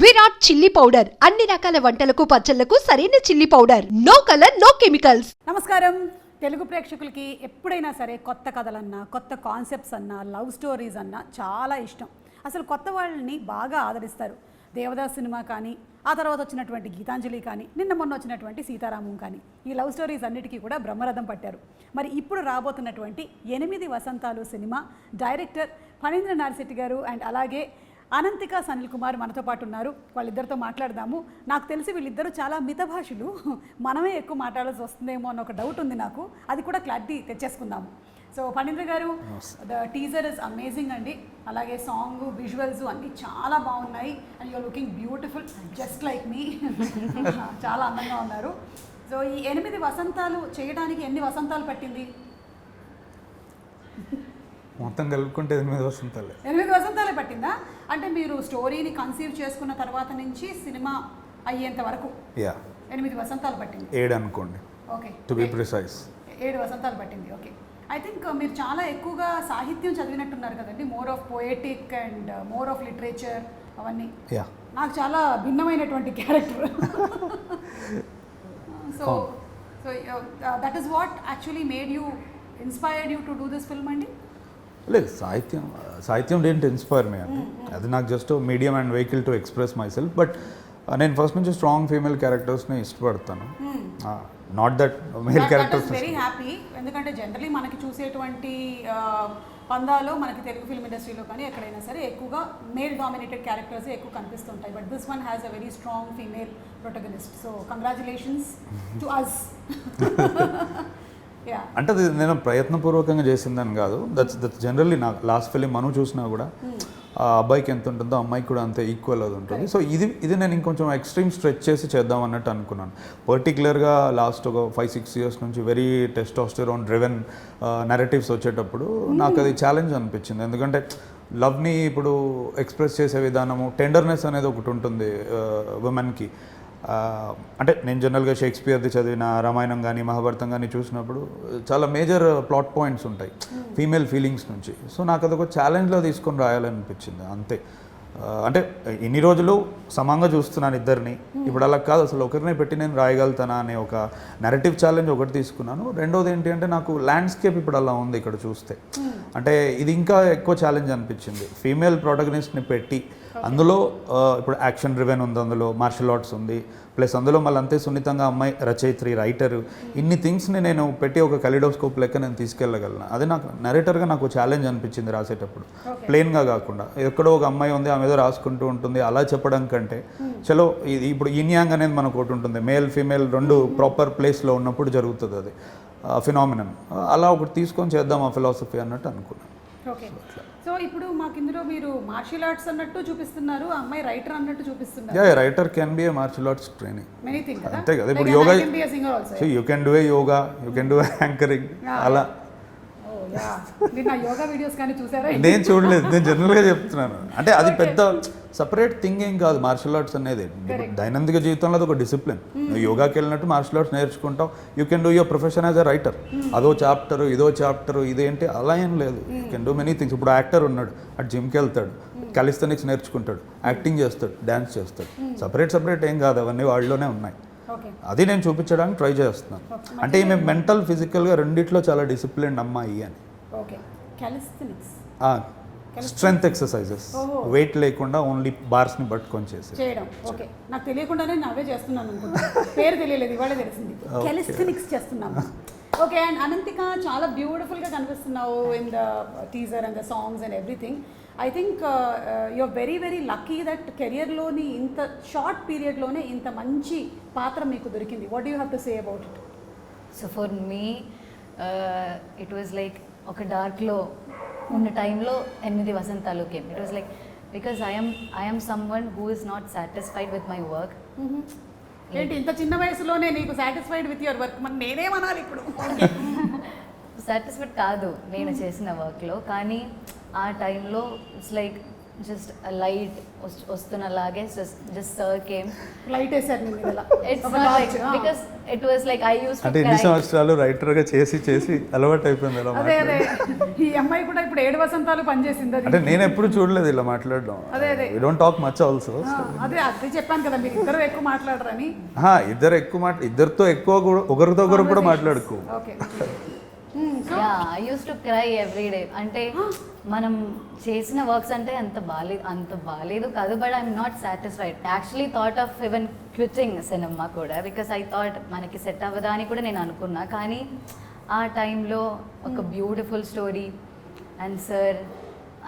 Virat chilli powder అన్ని రకాల వంటలకు పచ్చళ్లకు సరైన chilli powder. No colour no chemicals. నమస్కారం. తెలుగు ప్రేక్షకులకి ఎప్పుడైనా సరే కొత్త కథలన్నా, కొత్త కాన్సెప్ట్స్ అన్నా, లవ్ స్టోరీస్ అన్నా చాలా ఇష్టం. అసలు కొత్త వాళ్ళని బాగా ఆదరిస్తారు. దేవదాస్ సినిమా కానీ, ఆ తర్వాత వచ్చినటువంటి గీతాంజలి కానీ, నిన్న మొన్న వచ్చినటువంటి సీతారామం కానీ, ఈ లవ్ స్టోరీస్ అన్నిటికీ కూడా బ్రహ్మరథం పట్టారు. మరి ఇప్పుడు రాబోతున్నటువంటి 8 వసంతాలు సినిమా డైరెక్టర్ ఫణీంద్ర నారిశెట్టి గారు అండ్ అలాగే అనంతిక సనిల్ కుమార్ మనతో పాటు ఉన్నారు. వాళ్ళిద్దరితో మాట్లాడదాము. నాకు తెలిసి వీళ్ళిద్దరూ చాలా మితభాషులు, మనమే ఎక్కువ మాట్లాడాల్సి వస్తుందేమో అన్న ఒక డౌట్ ఉంది నాకు. అది కూడా క్లారిటీ తెచ్చేసుకుందాము. సో ఫణీంద్ర గారు, ద టీజర్ ఇస్ అమేజింగ్ అండి. అలాగే సాంగ్, విజువల్స్ అన్నీ చాలా బాగున్నాయి. And you're looking beautiful just like మీ. చాలా అందంగా ఉన్నారు. సో ఈ 8 వసంతాలు చేయడానికి ఎన్ని వసంతాలు పట్టింది? మొత్తం కలుపుకుంటే 8 వసంతాలే. 8 వసంతాలే పట్టిందా? అంటే మీరు స్టోరీని కన్సీవ్ చేసుకున్న తర్వాత నుంచి సినిమా అయ్యేంత వరకు 8 వసంతాలు పట్టింది. 7 అనుకోండి. ఓకే, టు బి ప్రిసైజ్ 7 వసంతాలు పట్టింది. ఓకే, ఐ థింక్ మీరు చాలా ఎక్కువగా సాహిత్యం చదివినట్టున్నారు కదండి. More of poetic and more of literature అవన్నీ. నాకు చాలా భిన్నమైనటువంటి character. So so that is what actually made you inspired you to do this film అండి? లేదు, సాహిత్యం డేంట్ ఇన్స్పైర్ మీ అండి. అది నాకు just medium and vehicle to express myself. But నేను ఫస్ట్ నుంచి స్ట్రాంగ్ ఫీమేల్ క్యారెక్టర్స్ని ఇష్టపడతాను. Not that male characters. Very happy. ఎందుకంటే జనరలీ మనకి చూసేటువంటి పందాలో మనకి తెలుగు ఫిల్మ్ ఇండస్ట్రీలో కానీ ఎక్కడైనా సరే ఎక్కువగా మేల్ డామినేటెడ్ క్యారెక్టర్స్ ఎక్కువ కనిపిస్తుంటాయి. But this one has a very strong female protagonist. So congratulations to us. అంటే అది నేను ప్రయత్నపూర్వకంగా చేసిందని కాదు. దట్స్ జనరల్లీ నా లాస్ట్ ఫిలిం మనం చూసినా కూడా ఆ అబ్బాయికి ఎంత ఉంటుందో అమ్మాయికి కూడా అంతే ఈక్వల్ అది ఉంటుంది. సో ఇది నేను ఇంకొంచెం ఎక్స్ట్రీమ్ స్ట్రెచ్ చేసి చేద్దాం అన్నట్టు అనుకున్నాను. పర్టికులర్గా లాస్ట్ ఒక 5-6 ఇయర్స్ నుంచి వెరీ టెస్టోస్టెరాన్ డ్రివెన్ నెరేటివ్స్ వచ్చేటప్పుడు నాకు అది ఛాలెంజ్ అనిపించింది. ఎందుకంటే లవ్ని ఇప్పుడు ఎక్స్ప్రెస్ చేసే విధానము, టెండర్నెస్ అనేది ఒకటి ఉంటుంది ఉమెన్కి. అంటే నేను జనరల్గా షేక్స్పియర్ది చదివిన రామాయణం కానీ మహాభారతం కానీ చూసినప్పుడు చాలా మేజర్ ప్లాట్ పాయింట్స్ ఉంటాయి ఫీమేల్ ఫీలింగ్స్ నుంచి. సో నాకు అదొక ఛాలెంజ్లో తీసుకొని రాయాలనిపించింది అంతే. అంటే ఇన్ని రోజులు సమంగా చూస్తున్నాను ఇద్దరిని, ఇప్పుడు అలా కాదు, అసలు ఒకరినే పెట్టి నేను రాయగలుగుతానా అనే ఒక నెరేటివ్ ఛాలెంజ్ ఒకటి తీసుకున్నాను. రెండోది ఏంటి అంటే నాకు ల్యాండ్స్కేప్ ఇప్పుడు అలా ఉంది ఇక్కడ చూస్తే. అంటే ఇది ఇంకా ఎక్కువ ఛాలెంజ్ అనిపించింది. ఫీమేల్ ప్రొటగనిస్ట్ని పెట్టి అందులో ఇప్పుడు యాక్షన్ డ్రివెన్ ఉంది, అందులో మార్షల్ ఆర్ట్స్ ఉంది, ప్లస్ అందులో మళ్ళీ అంతే సున్నితంగా అమ్మాయి రచయిత్రి, రైటరు, ఇన్ని థింగ్స్ని నేను పెట్టి ఒక కలిడోస్కోప్ లెక్క నేను తీసుకెళ్ళగలను. అది నాకు నరేటర్గా నాకు ఛాలెంజ్ అనిపించింది రాసేటప్పుడు. ప్లెయిన్గా కాకుండా ఎక్కడో ఒక అమ్మాయి ఉంది ఆమె ఏదో రాసుకుంటూ ఉంటుంది అలా చెప్పడం కంటే, చలో ఇది ఇప్పుడు ఇన్యాంగ్ అనేది మనకు ఒకటి ఉంటుంది, మేల్ ఫీమేల్ రెండు ప్రాపర్ ప్లేస్లో ఉన్నప్పుడు జరుగుతుంది అది ఫినామినన్. అలా ఒకటి తీసుకొని చేద్దాం ఆ ఫిలాసఫీ అన్నట్టు అనుకున్నాను. ఓకే, సో ఇప్పుడు మాకు ఇందులో మీరు మార్షల్ ఆర్ట్స్ అన్నట్టు చూపిస్తున్నారు, అమ్మాయి రైటర్ అన్నట్టు చూపిస్తున్నారు. Writer can be a martial arts training. Many things కదా. అంతే కదా. ఇప్పుడు yoga, you can do a yoga, you can do anchoring. అలా యోగా వీడియోస్ కానీ చూసారా? నేను చూడలేదు, నేను జనరల్గా చెప్తున్నాను. అంటే అది పెద్ద సపరేట్ థింగ్ ఏం కాదు మార్షల్ ఆర్ట్స్ అనేది. దైనందిక జీవితంలో అది ఒక డిసిప్లిన్. నువ్వు యోగాకి వెళ్ళినట్టు మార్షల్ ఆర్ట్స్ నేర్చుకుంటావు. You can do your profession as a writer. అదో చాప్టరు ఇదో చాప్టరు ఇదేంటి అలా ఏం లేదు. You can do many things. ఇప్పుడు యాక్టర్ ఉన్నాడు, అటు జిమ్కి వెళ్తాడు, కాలిస్థెనిక్స్ నేర్చుకుంటాడు, యాక్టింగ్ చేస్తాడు, డ్యాన్స్ చేస్తాడు. సపరేట్ ఏం కాదు, అవన్నీ వాళ్ళలోనే ఉన్నాయి. అది నేను చూపించడానికి ట్రై చేస్తున్నాను. అంటే ఈమె మెంటల్ ఫిజికల్గా రెండిట్లో చాలా డిసిప్లిన్ అమ్మాయి అని. స్ట్రెంగ్త్ ఎక్సర్సైజెస్, వెయిట్ లేకుండా ఓన్లీ బార్స్ని పట్టుకొని చేయడం. ఓకే, నాకు తెలియకుండానే నావే చేస్తున్నాను అనుకుంటా, పేరు తెలియలేదు, ఇవాళ తెలిసింది. కాలిస్థెనిక్స్ చేస్తున్నాము. ఓకే, అండ్ అనంతిక చాలా బ్యూటిఫుల్గా కనిపిస్తున్నావు in the teaser and the songs and everything. I think you are very very lucky that కెరియర్లోని ఇంత షార్ట్ పీరియడ్లోనే ఇంత మంచి పాత్ర మీకు దొరికింది. What you have to say about it? So for me it was like ఒక డార్క్లో ఉన్న టైంలో 8 Vasantalu came. It was like because I'm someone who is not satisfied with my work. ఏంటి ఇంత చిన్న వయసులోనే నీకు సాటిస్ఫైడ్ విత్ యువర్ వర్క్? మరి నేనేమనాలి ఇప్పుడు? సాటిస్ఫైడ్ కాదు నేను చేసిన వర్క్లో, కానీ ఆ టైంలో ఇట్స్ లైక్ జస్ట్ లైట్ వస్తున్నలాగే జస్ట్ సర్ కేమ్. లైట్ వేసారు నేను ఇలా it's not like because it was like I use to అంటే ఇన్ని సంవత్సరాలు రైటర్గా చేసి చేసి అలవాటు అయిపోయింది ఇలా అదే అదే మాట్లాడడం. ఈ అమ్మాయి కూడా ఇప్పుడు 7 వసంతాలు పనిచేసింది అది. అంటే నేను ఎప్పుడు చూడలేదు ఇలా మాట్లాడడం. అదే అదే. We don't talk much also. అదే అదే చెప్పాను కదా మీరు ఇద్దరు ఎక్కువ మాట్లాడరని. ఇద్దరితో ఎక్కువ కూడా ఒకరితో ఒకరు కూడా మాట్లాడుకో. Okay. Yeah I use to cry every day. అంటే మనం చేసిన వర్క్స్ అంటే అంత బాగాలేదు కాదు, but I'm not satisfied. Actually thought of even quitting cinema కూడా, బికాస్ ఐ థాట్ మనకి సెట్ అవ్వదా అని కూడా నేను అనుకున్నా. కానీ ఆ టైంలో ఒక బ్యూటిఫుల్ స్టోరీ అండ్ సార్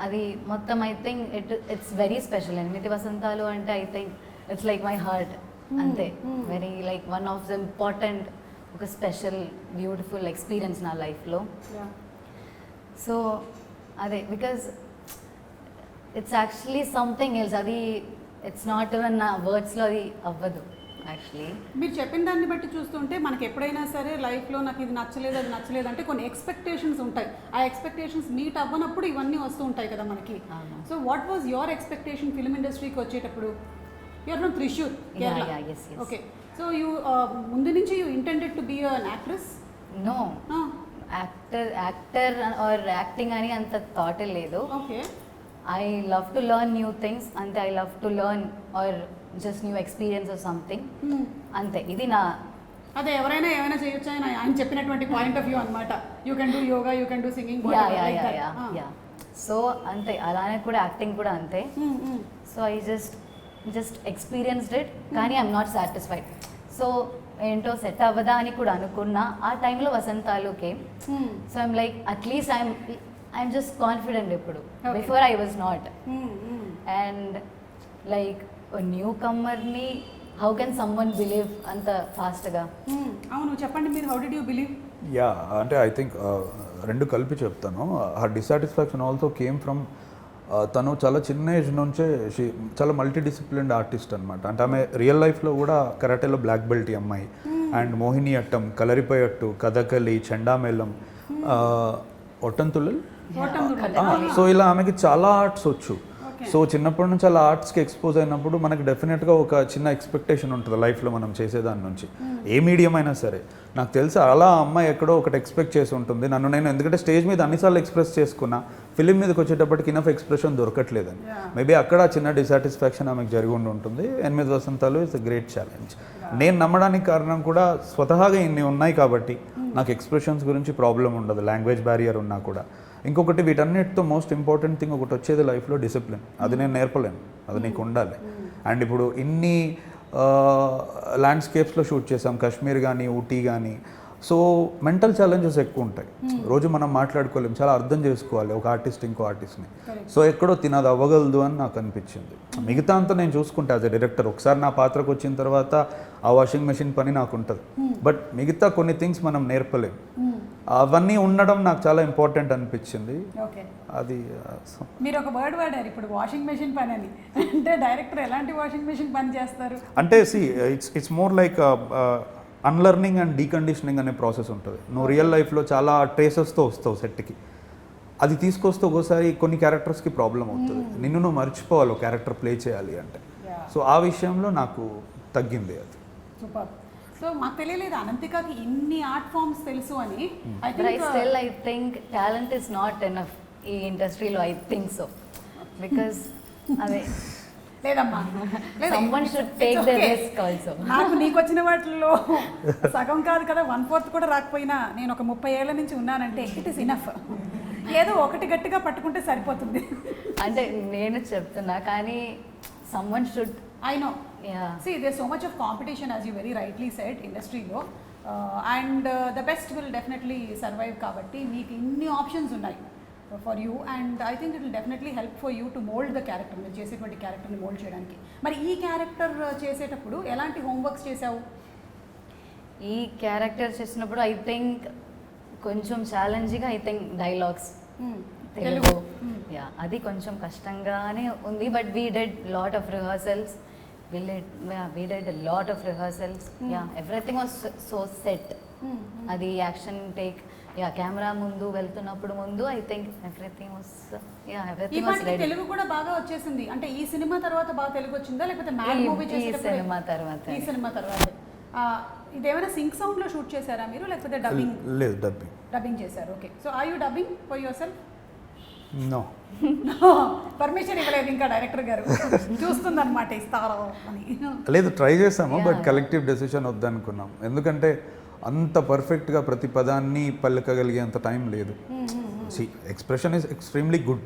అది మొత్తం I think it's very special. 8 Vasantalu అంటే I think it's like my heart అంతే. Very like one of the important ఒక స్పెషల్ బ్యూటిఫుల్ ఎక్స్పీరియన్స్ నా లైఫ్లో. సో అదే because it's actually something else. అది ఇట్స్ నాట్ ఈవెన్ నా వర్డ్స్లో అది అవ్వదు యాక్చువల్లీ. మీరు చెప్పిన దాన్ని బట్టి చూస్తుంటే మనకి ఎప్పుడైనా సరే లైఫ్లో నాకు ఇది నచ్చలేదు అది నచ్చలేదు అంటే కొన్ని ఎక్స్పెక్టేషన్స్ ఉంటాయి. ఆ ఎక్స్పెక్టేషన్స్ మీట్ అవ్వనప్పుడు ఇవన్నీ వస్తూ ఉంటాయి కదా మనకి. So what was your expectation film ఇండస్ట్రీకి వచ్చేటప్పుడు? You're from Thrissur, Kerala. Okay. So you ముందు నుంచి you intended to be an actress? No, actor or acting అని అంత థాట్ లేదు. Okay. I love to learn new things అంతే. I love to learn or just new experience or something అంతే. ఇది నా అదే ఎవరైనా ఏమైనా చేయొచ్చు అని ఆయన చెప్పినటువంటి పాయింట్ ఆఫ్ వ్యూ అనమాట. You can do yoga, you can do singing. Yeah so అంతే. అలానే కూడా యాక్టింగ్ కూడా అంతే. So I just experienced it, కానీ ఐఎమ్ నాట్ సాటిస్ఫైడ్. సో ఏంటో సెట్ అవ్వదా అని కూడా అనుకున్నా. ఆ టైంలో Vasantalu came. So I'm like at least I'm just confident ఇప్పుడు. Before I was not. And like new కమ్మర్ని హౌ కెన్ సమ్వన్ బిలీవ్ అంత ఫాస్ట్గా? అవును, చెప్పండి మీరు. How did you believe? Yeah అంటే ఐ థింక్ రెండు కలిపి చెప్తాను. Her dissatisfaction also came from తను చాలా చిన్న ఏజ్ నుంచే చాలా మల్టీ డిసిప్లిన్డ్ ఆర్టిస్ట్ అనమాట. అంటే ఆమె రియల్ లైఫ్లో కూడా కరాటేలో బ్లాక్ బెల్ట్ ఈ అమ్మాయి. అండ్ మోహిని అట్టం, కలరిపయట్టు, కథకలి, చెండామేళం, ఒట్టంతుళ్ళల్. సో ఇలా ఆమెకి చాలా ఆర్ట్స్ వచ్చు. సో చిన్నప్పటి నుంచి అలా ఆర్ట్స్కి ఎక్స్పోజ్ అయినప్పుడు మనకి డెఫినెట్గా ఒక చిన్న ఎక్స్పెక్టేషన్ ఉంటుంది లైఫ్లో మనం చేసేదాని నుంచి, ఏ మీడియం అయినా సరే. నాకు తెలిసి అలా అమ్మాయి ఎక్కడో ఒకటి ఎక్స్పెక్ట్ చేసి ఉంటుంది నన్ను నేను. ఎందుకంటే స్టేజ్ మీద అన్నిసార్లు ఎక్స్ప్రెస్ చేసుకున్నా, ఫిలిం మీదకి వచ్చేటప్పటికి ఇనఫ్ ఎక్స్ప్రెషన్ దొరకట్లేదని. మేబీ అక్కడ చిన్న డిసాటిస్ఫాక్షన్ ఆమెకు జరిగి ఉండి ఉంటుంది. 8 వసంతాలు ఇట్స్ అ గ్రేట్ ఛాలెంజ్. నేను నమ్మడానికి కారణం కూడా స్వతహాగా ఇన్ని ఉన్నాయి కాబట్టి నాకు ఎక్స్ప్రెషన్స్ గురించి ప్రాబ్లం ఉండదు, లాంగ్వేజ్ బ్యారియర్ ఉన్నా కూడా. ఇంకొకటి వీటన్నిటితో మోస్ట్ ఇంపార్టెంట్ థింగ్ ఒకటి వచ్చేది లైఫ్లో డిసిప్లిన్. అది నేను నేర్పలేను, అది నీకు ఉండాలి. అండ్ ఇప్పుడు ఇన్ని ల్యాండ్స్కేప్స్లో షూట్ చేసాం, కాశ్మీర్ కానీ ఊటీ కానీ. సో మెంటల్ ఛాలెంజెస్ ఎక్కువ ఉంటాయి. రోజు మనం మాట్లాడుకోలేము, చాలా అర్థం చేసుకోవాలి ఒక ఆర్టిస్ట్ ఇంకో ఆర్టిస్ట్ని. సో ఎక్కడో తినది అవ్వగలదు అని నాకు అనిపించింది. మిగతా అంతా నేను చూసుకుంటా యాజ్ ఎ డైరెక్టర్. ఒకసారి నా పాత్రకు వచ్చిన తర్వాత ఆ వాషింగ్ మెషిన్ పని నాకు ఉంటుంది. బట్ మిగతా కొన్ని థింగ్స్ మనం నేర్పలేము. అవన్నీ ఉండడం నాకు చాలా ఇంపార్టెంట్ అనిపించింది. అది మీరు ఒక వర్డ్ వాడారు ఇప్పుడు, వాషింగ్ మెషిన్ పని అని. అంటే డైరెక్టర్ ఎలాంటి వాషింగ్ మెషిన్ పని చేస్తారు అంటే it's more like unlearning and deconditioning అనే ప్రాసెస్ ఉంటుంది. నువ్వు రియల్ లైఫ్లో చాలా ట్రేసెస్తో వస్తావు సెట్కి. అది తీసుకొస్తే ఒక్కోసారి కొన్ని క్యారెక్టర్స్కి ప్రాబ్లం అవుతుంది. నిన్ను నువ్వు మర్చిపోవాలి ఒక క్యారెక్టర్ ప్లే చేయాలి అంటే. సో ఆ విషయంలో నాకు తగ్గింది అది. సూపర్. సో మాకు తెలియలేదు అనంతికకి ఇన్ని ఆర్ట్ ఫామ్స్ తెలుసు అని. I think talent is not enough ఈ ఇండస్ట్రీలో. I think so. బికాస్ అదే లేదమ్మా, someone should take the risk also. నాకు నీకు వచ్చిన వాటిల్లో సగం కాదు కదా 1/4 కూడా రాకపోయినా నేను ఒక 30 ఏళ్ల నుంచి ఉన్నానంటే ఇట్ ఈస్ ఇనఫ్. ఏదో ఒకటి గట్టిగా పట్టుకుంటే సరిపోతుంది. అంటే నేను చెప్తున్నా కానీ someone should. I know. Yeah. See, there's so much of competition, as you very rightly said, industry-లో. And the best will definitely survive కాబట్టి మీకు ఇన్ని ఆప్షన్స్ ఉన్నాయి for you. And I think it will definitely help for you to mould the character. మీరు చేసేటువంటి క్యారెక్టర్ని mould చేయడానికి. మరి ఈ క్యారెక్టర్ చేసేటప్పుడు ఎలాంటి హోంవర్క్స్ చేసావు? ఈ క్యారెక్టర్ చేసినప్పుడు ఐ థింక్ కొంచెం challenging. I think dialogues Telugu yeah అది కొంచెం కష్టంగానే ఉంది. But we did lot of rehearsals. we did a lot of rehearsals. Yeah, everything was so set. అది యాక్షన్ టేక్ యా కెమెరా ముందు వెళ్తున్నప్పుడు ముందు I think everything was yeah ఈ everything was పాటికి రెడీ. తెలుగు కూడా బాగా వచ్చేసింది. అంటే ఈ సినిమా తర్వాత బాగా తెలుగు వచ్చిందా లేకపోతే మ్యాడ్ మూవీ ఈ చేసేటప్పుడు? సినిమా తర్వాత. ఈ సినిమా తర్వాత. ఇదేమైనా సింక్ సౌండ్ లో షూట్ చేశారా మీరు లేకపోతే డబ్బింగ్? లేదు, డబ్బింగ్. డబ్బింగ్ చేశారు. Okay. So are you dubbing for yourself? No, permission ఇవ్వలేదు ఇంకా డైరెక్టర్ గారు. చూస్తుందన్నమాట ఇస్తారో అని. లేదు, ట్రై చేసాము, బట్ కలెక్టివ్ డెసిషన్ వద్దనుకున్నాం. ఎందుకంటే అంత పర్ఫెక్ట్గా ప్రతి పదాన్ని పలకగలిగేంత టైం లేదు. Expression is extremely good,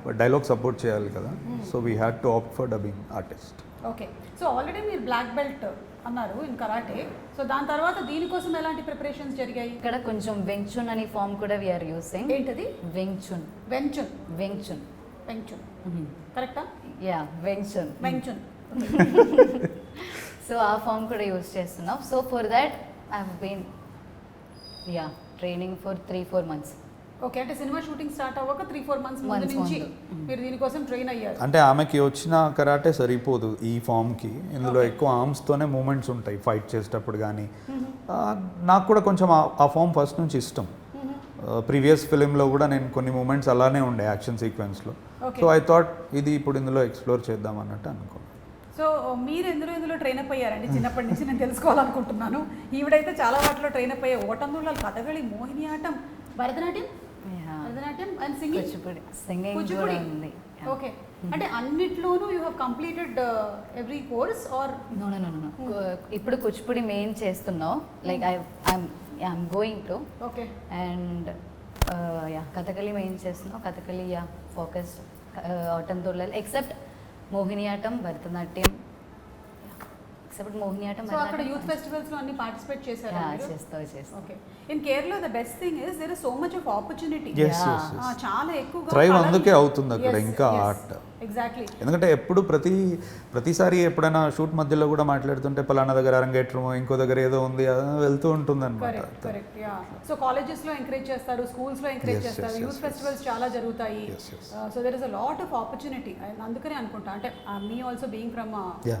but dialogue support చేయాలి కదా. So we had to opt for dubbing artist. Okay. So already మీరు బ్లాక్ బెల్ట్ అన్నారు ఇన్ కరాటే. సో దాని తర్వాత దీనికోసం ఎలాంటి ప్రిపరేషన్స్ జరిగాయి? ఇక్కడ కొంచెం వెంగ్చున్ అని ఫామ్ కూడా వీఆర్ యూసింగ్. ఏంటది? వెంగ్చున్. వెంచున్. వెంగ్చున్. వెంచున్ కరెక్టా? Yeah Wing Chun. వెంచున్. సో ఆ ఫామ్ కూడా యూస్ చేస్తున్నాం. So for that I have been training for 3-4 months. Okay. అంటే సినిమా షూటింగ్ స్టార్ట్ అవ్వక 3-4 months ముందు నుంచి మీరు దీనికోసం ట్రైన్ అయ్యారు. అంటే ఆమెకి వచ్చిన కరాటే సరిపోదు ఈ ఫామ్కి. ఇందులో ఎక్కువ ఆర్మ్స్తోనే మూమెంట్స్ ఉంటాయి ఫైట్ చేసేటప్పుడు కానీ. నాకు కూడా కొంచెం ఆ ఫామ్ ఫస్ట్ నుంచి ఇష్టం. ప్రీవియస్ ఫిలింలో కూడా నేను కొన్ని మూమెంట్స్ అలానే ఉండే యాక్షన్ సీక్వెన్స్లో. సో ఐ థాట్ ఇది ఇప్పుడు ఇందులో ఎక్స్ప్లోర్ చేద్దాం అన్నట్టు అనుకున్నాను. సో మీరు ఎందులో ట్రైన్ అప్ అయ్యారండి? చిన్నప్పటి నుంచి నేను తెలుసుకోవాలనుకుంటున్నాను. ఈవిడైతే చాలా వాటిలో ట్రైన్ అప్ అయ్యాయి. ఓటందుళ్ళ, కథകളി, మోహిని ఆటం, భరతనాట్యం అండ్ సింగింగ్ కూడా ఉంది. ఓకే. అంటే అన్నిట్లోనూ you have completed every course or? No. ఇప్పుడు కూచిపూడి మెయిన్ చేస్తున్నాం. Like I'm going to. Okay. And Kathakali main చేస్తున్నాం. Kathakali focused. Ottamthullal except Mohiniyattam, Bharatanatyam. Except Mohiniyattam. So అక్కడ యూత్ ఫెస్టివల్స్ లో అన్ని పార్టిసిపేట్ చేశారా? చేస్తాం. Okay. In Kerala the best thing is there is so much of opportunity. చాలా ఎక్కువగా థ్రైవ్ అందుకే అవుతుంది అక్కడ ఇంకా ఆర్ట్. ఎగ్జాక్ట్లీ. ఎందుకంటే ఎప్పుడు ప్రతిసారి ఎప్పుడైనా షూట్ మధ్యలో కూడా మాట్లాడుతుంటే పలానా దగ్గర అరంగేట్రమో ఇంకో దగ్గర ఏదో ఉంది వెళ్తూ ఉంటుంది అనమాట. కరెక్ట్. యా. సో కాలేజెస్ లో ఎంకరేజ్ చేస్తారు, స్కూల్స్ లో ఎంకరేజ్ చేస్తారు, యూత్ ఫెస్టివల్స్ చాలా జరుగుతాయి. So there is a lot of opportunity. అందుకనే అనుకుంటా. అంటే me also being from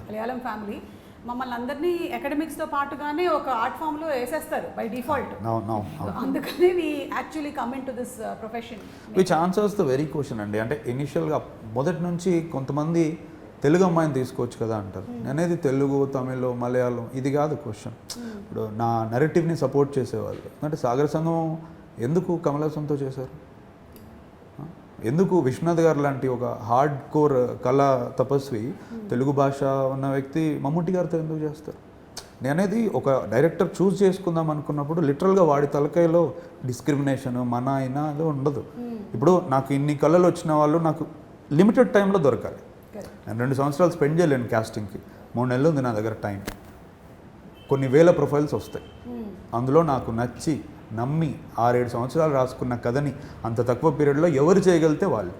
Malayalam family, మమ్మల్ని అందరినీ అకాడమిక్స్తో పాటుగానే ఒక ఆర్ట్ ఫామ్లో వేసేస్తారు బై డిఫాల్ట్. అందుకనే we actually come into this profession. Which answers the very question అండి. అంటే ఇనిషియల్గా మొదటి నుంచి కొంతమంది తెలుగు అమ్మాయిని తీసుకోవచ్చు కదా అంటారు. అనేది తెలుగు, తమిళ్, మలయాళం ఇది కాదు క్వశ్చన్. ఇప్పుడు నా నెరేటివ్ని సపోర్ట్ చేసేవాళ్ళు. అంటే సాగర సంఘం ఎందుకు కమల్ హాసన్తో చేశారు? ఎందుకు విశ్వనాథ్ గారు లాంటి ఒక హార్డ్ కోర్ కళా తపస్వి, తెలుగు భాష ఉన్న వ్యక్తి మమ్ముట్టి గారితో ఎందుకు చేస్తారు? నేనేది ఒక డైరెక్టర్ చూస్ చేసుకుందాం అనుకున్నప్పుడు లిటరల్గా వాడి తలకాయలో డిస్క్రిమినేషన్ మన అయినా అది ఉండదు. ఇప్పుడు నాకు ఇన్ని కళలు వచ్చిన వాళ్ళు నాకు లిమిటెడ్ టైంలో దొరకాలి. నేను 2 సంవత్సరాలు స్పెండ్ చేయలేను క్యాస్టింగ్కి. 3 నెలలు ఉంది నా దగ్గర టైం. కొన్ని వేల ప్రొఫైల్స్ వస్తాయి. అందులో నాకు నచ్చి నమ్మి 6-7 సంవత్సరాలు రాసుకున్న కథని అంత తక్కువ పీరియడ్లో ఎవరు చేయగలిగితే వాళ్ళు.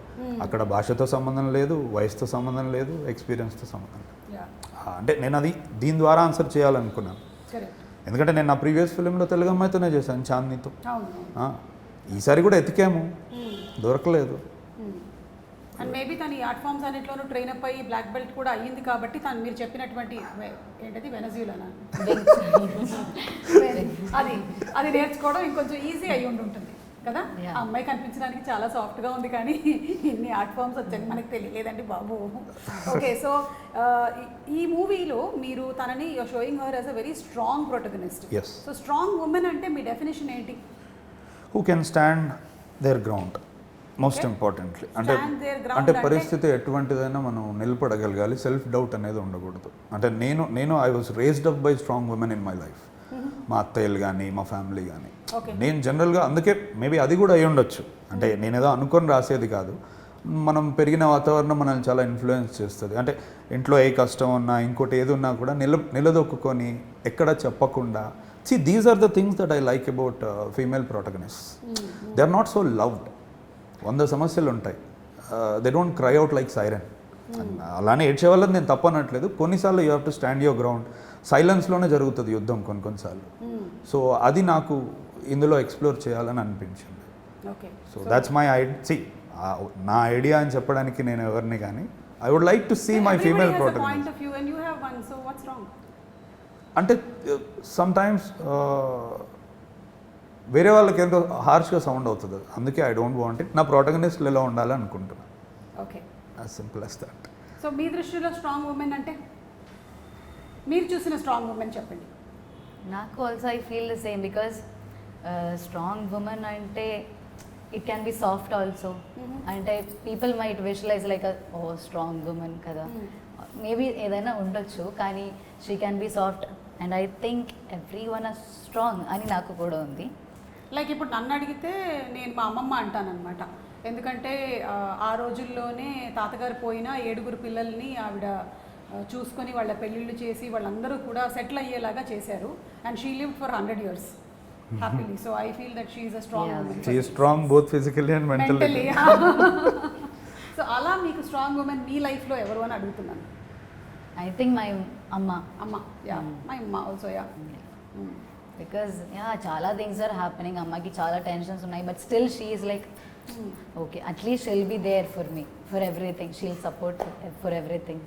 అక్కడ భాషతో సంబంధం లేదు, వయసుతో సంబంధం లేదు, ఎక్స్పీరియన్స్తో సంబంధం లేదు. అంటే నేను అది దీని ద్వారా ఆన్సర్ చేయాలనుకున్నాను. ఎందుకంటే నేను నా ప్రీవియస్ ఫిలింలో తెలుగు అమ్మాయితోనే చేశాను, చాందినితో. ఈసారి కూడా ఎతికాము, దొరకలేదు. అండ్ మేబీ తను ఈ ఆర్ట్ ఫామ్స్ అన్నింటిలోనూ ట్రైన్ అప్ అయ్యి బ్లాక్ బెల్ట్ కూడా అయ్యింది కాబట్టి తను మీరు చెప్పినటువంటి ఏంటది వెనజులానా అది నేర్చుకోవడం ఇంకొంచెం ఈజీ అయ్యి ఉంటుంది కదా. ఆ అమ్మాయి కనిపించడానికి చాలా సాఫ్ట్గా ఉంది కానీ ఇన్ని ఆర్ట్ ఫామ్స్ వచ్చాయి మనకు తెలియలేదండి బాబు. ఓకే. సో ఈ మూవీలో మీరు తనని you're showing her as a very strong protagonist. So strong women అంటే మీ డెఫినేషన్ ఏంటి? Who can stand their ground most importantly. అంటే పరిస్థితి ఎటువంటిదైనా మనం నిలబడగలగాలి. సెల్ఫ్ డౌట్ అనేది ఉండకూడదు. అంటే నేను I was raised up by strong women in my life. మా అత్తయ్యలు కానీ మా ఫ్యామిలీ కానీ. నేను జనరల్గా అందుకే మేబీ అది కూడా అయి ఉండొచ్చు. అంటే నేనేదో అనుకొని రాసేది కాదు. మనం పెరిగిన వాతావరణం మనల్ని చాలా ఇన్ఫ్లుయెన్స్ చేస్తుంది. అంటే ఇంట్లో ఏ కష్టం ఉన్నా ఇంకోటి ఏది ఉన్నా కూడా నిలదొక్కుని ఎక్కడ చెప్పకుండా. These are the things that I like about female protagonist. They are not so loved. 100 సమస్యలు ఉంటాయి. They don't cry out like siren. అలానే ఏడ్చే వాళ్ళని నేను తప్పనట్లేదు. కొన్నిసార్లు you have to stand your ground. సైలెన్స్లోనే జరుగుతుంది యుద్ధం కొన్నిసార్లు. సో అది నాకు ఇందులో ఎక్స్ప్లోర్ చేయాలని అనిపించింది. సో దాట్స్ మై నా ఐడియా అని చెప్పడానికి నేను ఎవరిని కానీ I would like to see my female protagonist. అంటే సమ్ టైమ్స్ వేరే వాళ్ళకి ఎంతో హార్ష్గా సౌండ్ అవుతుంది అది. అందుకే ఐ డోంట్ వాంట్ ఇట్. నా ప్రోటగనిస్ట్లు ఎలా ఉండాలి అనుకుంటున్నాను. Okay. As simple as that. So మీ దృష్టిలో స్ట్రాంగ్ ఉమెన్ అంటే మీరు చూసిన స్ట్రాంగ్ ఉమెన్ చెప్పండి. నాకు also I feel the same because strong women అంటే it can be soft also. అంటే పీపుల్ మైట్ విజువలైజ్ లైక్ ఓ స్ట్రాంగ్ ఉమెన్ కదా, మేబీ ఏదైనా ఉండొచ్చు, కానీ she can be soft and I think everyone are strong అని నాకు కూడా ఉంది. లైక్ ఇప్పుడు నన్ను అడిగితే నేను మా అమ్మమ్మ అంటానన్నమాట. ఎందుకంటే ఆ రోజుల్లోనే తాతగారు పోయిన 7 పిల్లల్ని ఆవిడ చూసుకొని వాళ్ళ పెళ్ళిళ్ళు చేసి వాళ్ళందరూ కూడా సెటిల్ అయ్యేలాగా చేశారు. And she lived for 100 years happily. So I feel that she is a strong woman. She is strong both physically and mentally. So అలా మీకు స్ట్రాంగ్ ఉమెన్ మీ లైఫ్లో ఎవరు అని అడుగుతున్నాను. ఐ థింక్ మై అమ్మ. యా మై అమ్మ ఆల్సో. యా బికాజ్ చాలా థింగ్స్ ఆర్ హ్యాపెనింగ్, అమ్మకి చాలా టెన్షన్స్ ఉన్నాయి, but still she is like okay at least she'll be there for me for everything, she'll support for everything.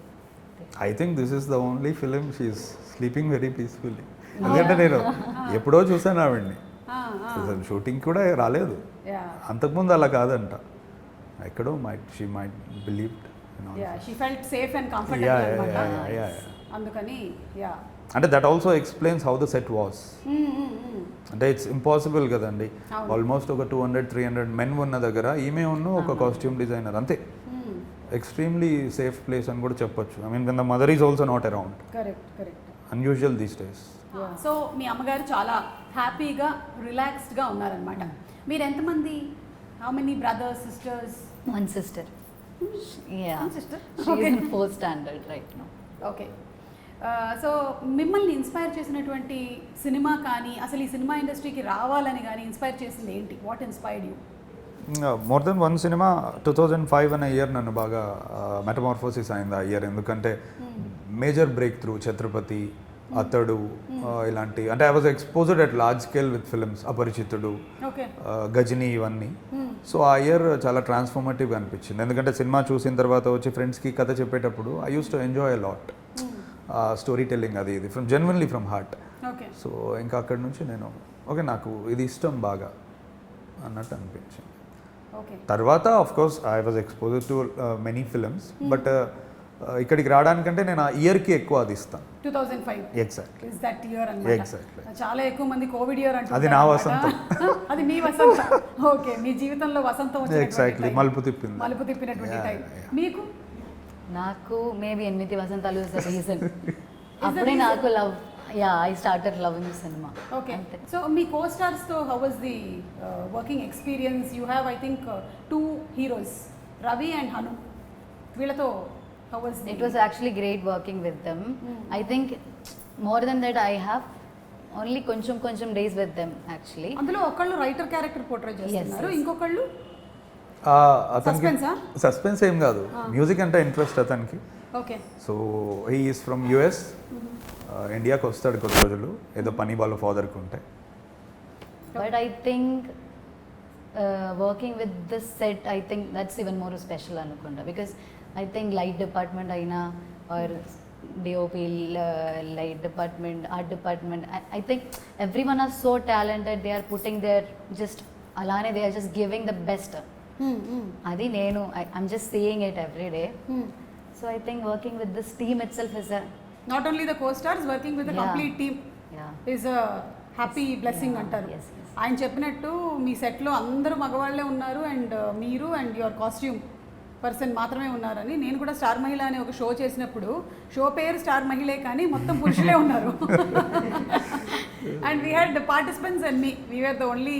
I think this is the only film she is sleeping very peacefully. ఎందుకంటే నేను ఎప్పుడో చూసాను ఆవిడ్ని, shooting కూడా రాలేదు. అంతకుముందు అలా కాదంట, ఎక్కడో she might believed. She felt safe and comfortable. అందుకని యా అంటే that also explains how the set was. అంటే ఇట్స్ ఇంపాసిబుల్ కదండి, ఆల్మోస్ట్ ఒక 200-300 మెన్ ఉన్న దగ్గర ఈమె ఉన్న ఒక కాస్ట్యూమ్ డిజైనర్ అంతే. ఎక్స్ట్రీమ్లీ సేఫ్ ప్లేస్ అని కూడా చెప్పొచ్చు. I mean the mother is also not around. Correct. Unusual these days. So మీ అమ్మగారు చాలా హ్యాపీగా రిలాక్స్డ్గా ఉన్నారనమాట. మీరు ఎంతమంది? How many brothers, sisters? One sister. Yeah. One sister? She Okay. is in 4th standard right now. Okay. So మిమ్మల్ని inspire చేసినటువంటి సినిమా కానీ, అసలు ఈ సినిమా ఇండస్ట్రీకి రావాలని కానీ ఇన్స్పైర్ చేసింది ఏంటి? What inspired you? More than one cinema. 2005 అనే ఇయర్ నన్ను బాగా మెటమార్ఫోసిస్ అయింది ఆ ఇయర్. ఎందుకంటే major break through Chhatrapati, Athadu, ఇలాంటి అంటే I was exposed at large scale with films, Aparichitudu, Ghajini, ఇవన్నీ. సో ఆ ఇయర్ చాలా ట్రాన్స్ఫార్మేటివ్గా అనిపించింది. ఎందుకంటే సినిమా చూసిన తర్వాత వచ్చి ఫ్రెండ్స్కి కథ చెప్పేటప్పుడు I use to enjoy a lot story telling, అది ఇది from genuinely from heart. So ఇంకా అక్కడి నుంచి నేను ఓకే నాకు ఇది ఇష్టం బాగా అన్నట్టు అనిపించింది. తర్వాత of course I was exposed to many films, but ఇక్కడికి రావడానికంటే నేను ఆ ఇయర్కి ఎక్కువ అది ఇస్తాను. 2005 ఎగ్జాక్ట్లీ. ఇస్ దట్ ఇయర్ అన్నమాట. ఎగ్జాక్ట్లీ. చాలా ఎక్కువ మంది కోవిడ్ ఇయర్ అంటారు. అది నా వసంతం. అది మీ వసంతం. ఓకే, మీ జీవితంలో వసంతం వచ్చినటువంటి ఎగ్జాక్ట్లీ టైం. మలుపు తిప్పినటువంటి టైం. మీకు? నాకు maybe 8 Vasantalu is the reason. అప్పుడే నాకు లవ్, ఐ స్టార్టెడ్ లవింగ్ సినిమా. ఓకే. సో మీ కో స్టార్స్తో how was the working experience? You have I think 2 heroes, Ravi and Hanu. వీళ్ళతో how was it? Was actually great working with them. I think more than that I have only కొంచెం days with them actually. అందులో ఒకళ్ళు writer character portray చేస్తున్నారు, ఇంకొకళ్ళు అతనికి suspense ఏం కాదు, music అంటే ఇంట్రెస్ట్ అతనికి. Okay. So he is from US, ఇండియాకి వస్తాడు కొన్ని రోజులు ఏదో పని వాళ్ళ ఫాదర్కి ఉంటే. But I think working with this set I think that's even more special అనుకుంటా. Because I think light department aina or DOP, light department, art department, I think everyone are so talented. They are putting their just alane, they are just giving the best. Adi nenu I'm just seeing it every day. So I think working with this team itself is a not only the co-stars, working with the complete team is a happy blessing antaru. ఆయన చెప్పినట్టు మీ సెట్లో అందరూ మగవాళ్ళే ఉన్నారు and మీరు and your costume person మాత్రమే ఉన్నారని. నేను కూడా స్టార్ మహిళ అనే ఒక షో చేసినప్పుడు షో పేరు స్టార్ మహిళే కానీ మొత్తం పురుషులే ఉన్నారు. And we had participants and we are the only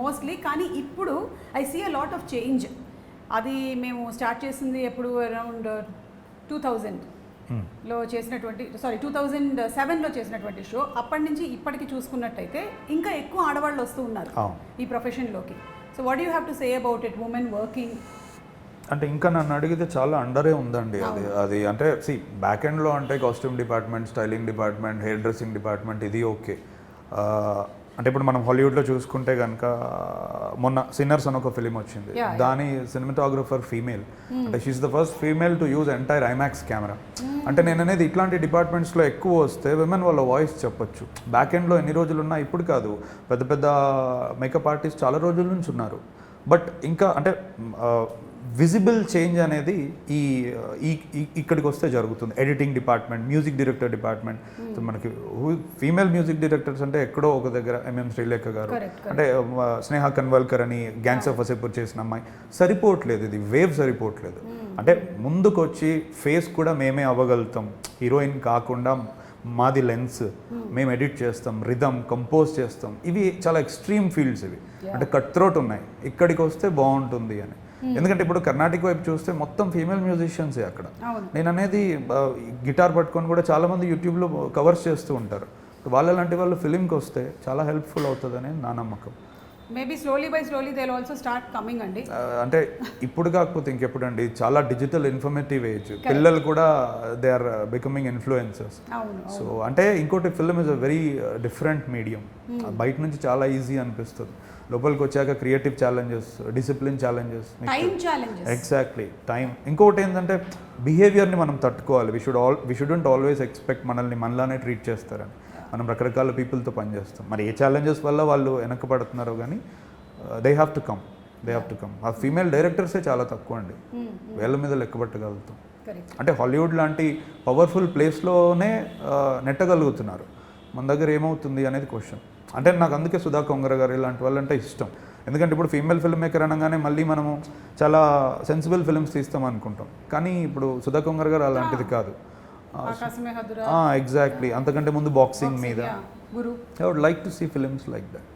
mostly. కానీ ఇప్పుడు I see a lot of change. అది మేము స్టార్ట్ చేసింది ఎప్పుడు అరౌండ్ 2000లో చేసినటువంటి 2007లో చేసినటువంటి షో. అప్పటి నుంచి ఇప్పటికి చూసుకున్నట్టయితే ఇంకా ఎక్కువ ఆడవాళ్ళు వస్తూ ఉన్నారు ఈ ప్రొఫెషన్లోకి. So what you have to say about it, women working? అంటే ఇంకా నన్ను అడిగితే చాలా అండరే ఉందండి అది అంటే సి బ్యాక్ ఎండ్లో అంటే costume department, styling department, hair dressing department, ఇది ఓకే. అంటే ఇప్పుడు మనం హాలీవుడ్లో చూసుకుంటే కనుక మొన్న సిన్నర్స్ అని ఒక ఫిలిం వచ్చింది, దాని సినిమాటోగ్రఫర్ ఫీమేల్, అంటే she is the first female to use entire IMAX camera. అంటే నేను అనేది ఇట్లాంటి డిపార్ట్మెంట్స్లో ఎక్కువ వస్తే విమెన్ వాళ్ళ వాయిస్ చెప్పొచ్చు. బ్యాక్ ఎండ్లో ఎన్ని రోజులు ఉన్నా ఇప్పుడు కాదు, పెద్ద పెద్ద మేకప్ ఆర్టిస్ట్ చాలా రోజుల నుంచి ఉన్నారు. బట్ ఇంకా అంటే విజిబుల్ చేంజ్ అనేది ఇక్కడికి వస్తే జరుగుతుంది. Editing department, music director department, మనకి ఫీమేల్ మ్యూజిక్ డైరెక్టర్స్ అంటే ఎక్కడో ఒక దగ్గర ఎంఎం శ్రీలేఖ గారు, అంటే స్నేహ కన్వల్కర్ అని గ్యాంగ్స్ ఆఫ్ వసేపూర్ చేసిన అమ్మాయి, సరిపోవట్లేదు, ఇది వేవ్ సరిపోవట్లేదు. అంటే ముందుకు వచ్చి ఫేస్ కూడా మేమే అవ్వగలుగుతాం, హీరోయిన్ కాకుండా మాది లెన్స్, మేము ఎడిట్ చేస్తాం, రిథమ్ కంపోజ్ చేస్తాం, ఇవి చాలా ఎక్స్ట్రీమ్ ఫీల్డ్స్ ఇవి. అంటే కట్ త్రోట్ ఉన్నాయి, ఇక్కడికి వస్తే బాగుంటుంది అని. ఎందుకంటే ఇప్పుడు కర్ణాటక వైపు చూస్తే మొత్తం ఫీమేల్ మ్యూజిషియన్సే అక్కడ. నేను అనేది గిటార్ పట్టుకొని కూడా చాలామంది యూట్యూబ్లో కవర్స్ చేస్తూ ఉంటారు. వాళ్ళలాంటి వాళ్ళు ఫిలింకి వస్తే చాలా హెల్ప్ఫుల్ అవుతుందని నా నమ్మకం. Maybe slowly by slowly they will also start coming అండి. అంటే ఇప్పుడు కాకపోతే ఇంకెప్పుడు అండి, చాలా డిజిటల్ ఇన్ఫర్మేటివ్ ఏజ్, పిల్లలు కూడా they are becoming influencers. So అంటే ఇంకోటి film is a very different medium. బయట నుంచి చాలా ఈజీ అనిపిస్తుంది, లోపలికి వచ్చాక creative challenges, discipline challenges, exactly time. ఇంకొకటి ఏంటంటే బిహేవియర్ని మనం తట్టుకోవాలి. వి షుడెంట్ ఆల్వేస్ ఎక్స్పెక్ట్ మనల్ని మనలానే ట్రీట్ చేస్తారని. మనం రకరకాల పీపుల్తో పనిచేస్తాం, మరి ఏ ఛాలెంజెస్ వల్ల వాళ్ళు వెనకబడుతున్నారో కానీ దే హ్యావ్ టు కమ్. ఆ ఫీమేల్ డైరెక్టర్సే చాలా తక్కువ అండి, వేళ్ళ మీద లెక్కబట్టగలుగుతాం. అంటే హాలీవుడ్ లాంటి పవర్ఫుల్ ప్లేస్లోనే నెట్టగలుగుతున్నారు, మన దగ్గర ఏమవుతుంది అనేది క్వశ్చన్. అంటే నాకు అందుకే సుధా కొంగర గారు ఇలాంటి వాళ్ళంటే ఇష్టం. ఎందుకంటే ఇప్పుడు ఫీమేల్ ఫిల్మ్ మేకర్ అనగానే మళ్ళీ మనము చాలా సెన్సిబుల్ ఫిల్మ్స్ తీస్తాం అనుకుంటాం, కానీ ఇప్పుడు సుధా కొంగర గారు అలాంటిది కాదు. ఎగ్జాక్ట్లీ, అంతకంటే ముందు బాక్సింగ్ మీద. I would like to see films like that.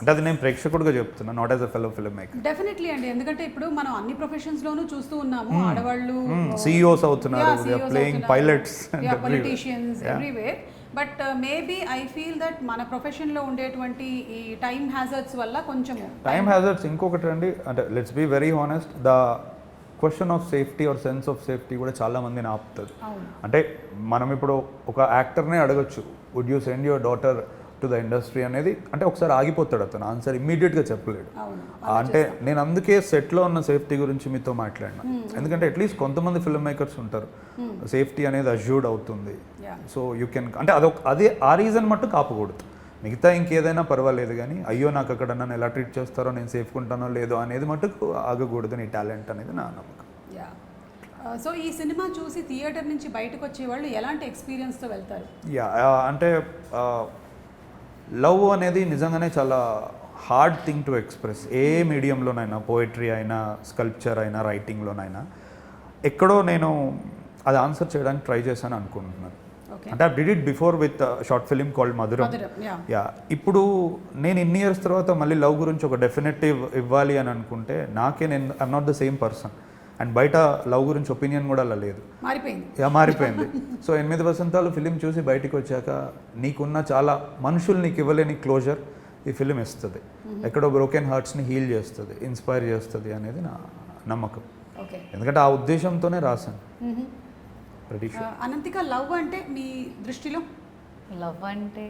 అంటే అది నేను ప్రేక్షకుడిగా చెప్తున్నా, not as a fellow filmmaker. Definitely అండి, ఎందుకంటే ఇప్పుడు మనం అన్ని ప్రొఫెషన్స్ లోనూ చూస్తూ ఉన్నాము, ఆడవాళ్ళు CEOs అవుతున్నారు, they are playing pilots, politicians everywhere. But maybe I feel that మన ప్రొఫెషన్లో ఉండేటువంటి ఈ టైం హ్యాజర్డ్స్ వల్ల కొంచెము టైం హ్యాజర్డ్స్. ఇంకొకటి అండి, అంటే let's be very honest, the question of safety or sense of safety కూడా చాలా మందిని ఆపుతుంది. అంటే మనం ఇప్పుడు ఒక యాక్టర్నే అడగచ్చు, would you send your daughter to the industry అనేది, అంటే ఒకసారి ఆగిపోతాడు అతను, ఆన్సర్ ఇమ్మీడియట్గా చెప్పలేడు. అంటే నేను అందుకే సెట్లో ఉన్న సేఫ్టీ గురించి మీతో మాట్లాడినా, ఎందుకంటే అట్లీస్ట్ కొంతమంది ఫిల్మ్ మేకర్స్ ఉంటారు, సేఫ్టీ అనేది అష్యూర్డ్ అవుతుంది. సో యూ కెన్, అంటే అదే ఆ రీజన్ మట్టు కాపకూడదు, మిగతా ఇంకేదైనా పర్వాలేదు, కానీ అయ్యో నాకు అక్కడ నన్ను ఎలా ట్రీట్ చేస్తారో, నేను సేఫ్గా ఉంటానో లేదో అనేది మటుకు ఆగకూడదు. నీ టాలెంట్ అనేది నా నమ్మకం. సో ఈ సినిమా చూసి థియేటర్ నుంచి బయటకు వచ్చేవాళ్ళు ఎలాంటి ఎక్స్పీరియన్స్తో వెళ్తారు? అంటే లవ్ అనేది నిజంగానే చాలా హార్డ్ థింగ్ టు ఎక్స్ప్రెస్. ఏ మీడియంలోనైనా, పోయిటరీ అయినా, స్కల్ప్చర్ అయినా, రైటింగ్లోనైనా, ఎక్కడో నేను అది ఆన్సర్ చేయడానికి ట్రై చేశాను అనుకుంటున్నాను. అంటే I did it before with short film called మధురం. ఇప్పుడు నేను ఇన్ని ఇయర్స్ తర్వాత మళ్ళీ లవ్ గురించి ఒక డెఫినెటివ్ ఇవ్వాలి అని అనుకుంటే, నేను I'm not the same person. And బయట లవ్ గురించి ఒపీనియన్ కూడా అలా లేదు, మారిపోయింది. సో 8 వసంతాలు ఫిలిం చూసి బయటికి వచ్చాక నీకున్న చాలా మనుషులు నీకు ఇవ్వలేని క్లోజర్ ఈ ఫిలిం ఇస్తుంది, ఎక్కడో బ్రోకెన్ హార్ట్స్ని హీల్ చేస్తుంది, ఇన్స్పైర్ చేస్తుంది అనేది నా నమ్మకం. ఎందుకంటే ఆ ఉద్దేశంతోనే రాశాను. అనంతిక, లవ్ అంటే మీ దృష్టిలో? లవ్ అంటే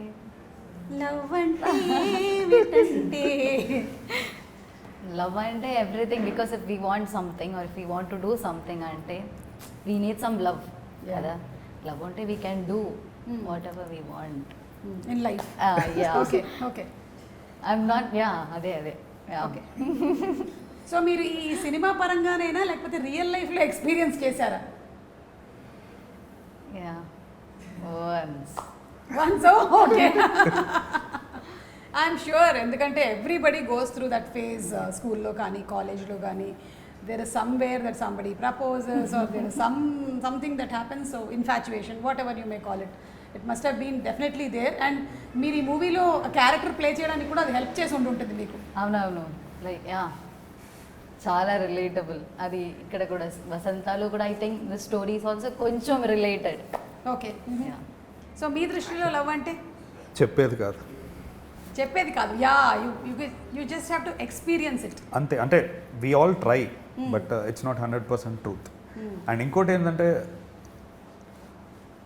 లవ్ అంటే everything. Because if we want something or if we want to do something అంటే వీ నీడ్ సమ్ లవ్ కదా. లవ్ అంటే we can do what ever we want in life. Okay, I'm not, అదే okay. So మీరు ఈ cinema పరంగానైనా లేకపోతే real లైఫ్లో experience చేశారా? Once, okay. I'm sure, ఎందుకంటే everybody goes through that phase. స్కూల్లో కానీ, కాలేజ్లో కానీ, there is somewhere that somebody proposes or there is something that happens, so infatuation, whatever you may call it, it must have been definitely there. And మీరు ఈ మూవీలో character play చేయడానికి కూడా అది హెల్ప్ చేసి ఉంటుంది మీకు. అవునవును, లైక్ చాలా రిలేటబుల్. అది ఇక్కడ కూడా వసంతాలు కూడా I think the stories also కొంచెం రిలేటెడ్. ఓకే. సో మీ దృష్టిలో లవ్ అంటే చెప్పేది కాదు, you just have to experience it అంతే. అంటే we all try, but it's not 100% truth. And ఇంకోటి ఏంటంటే,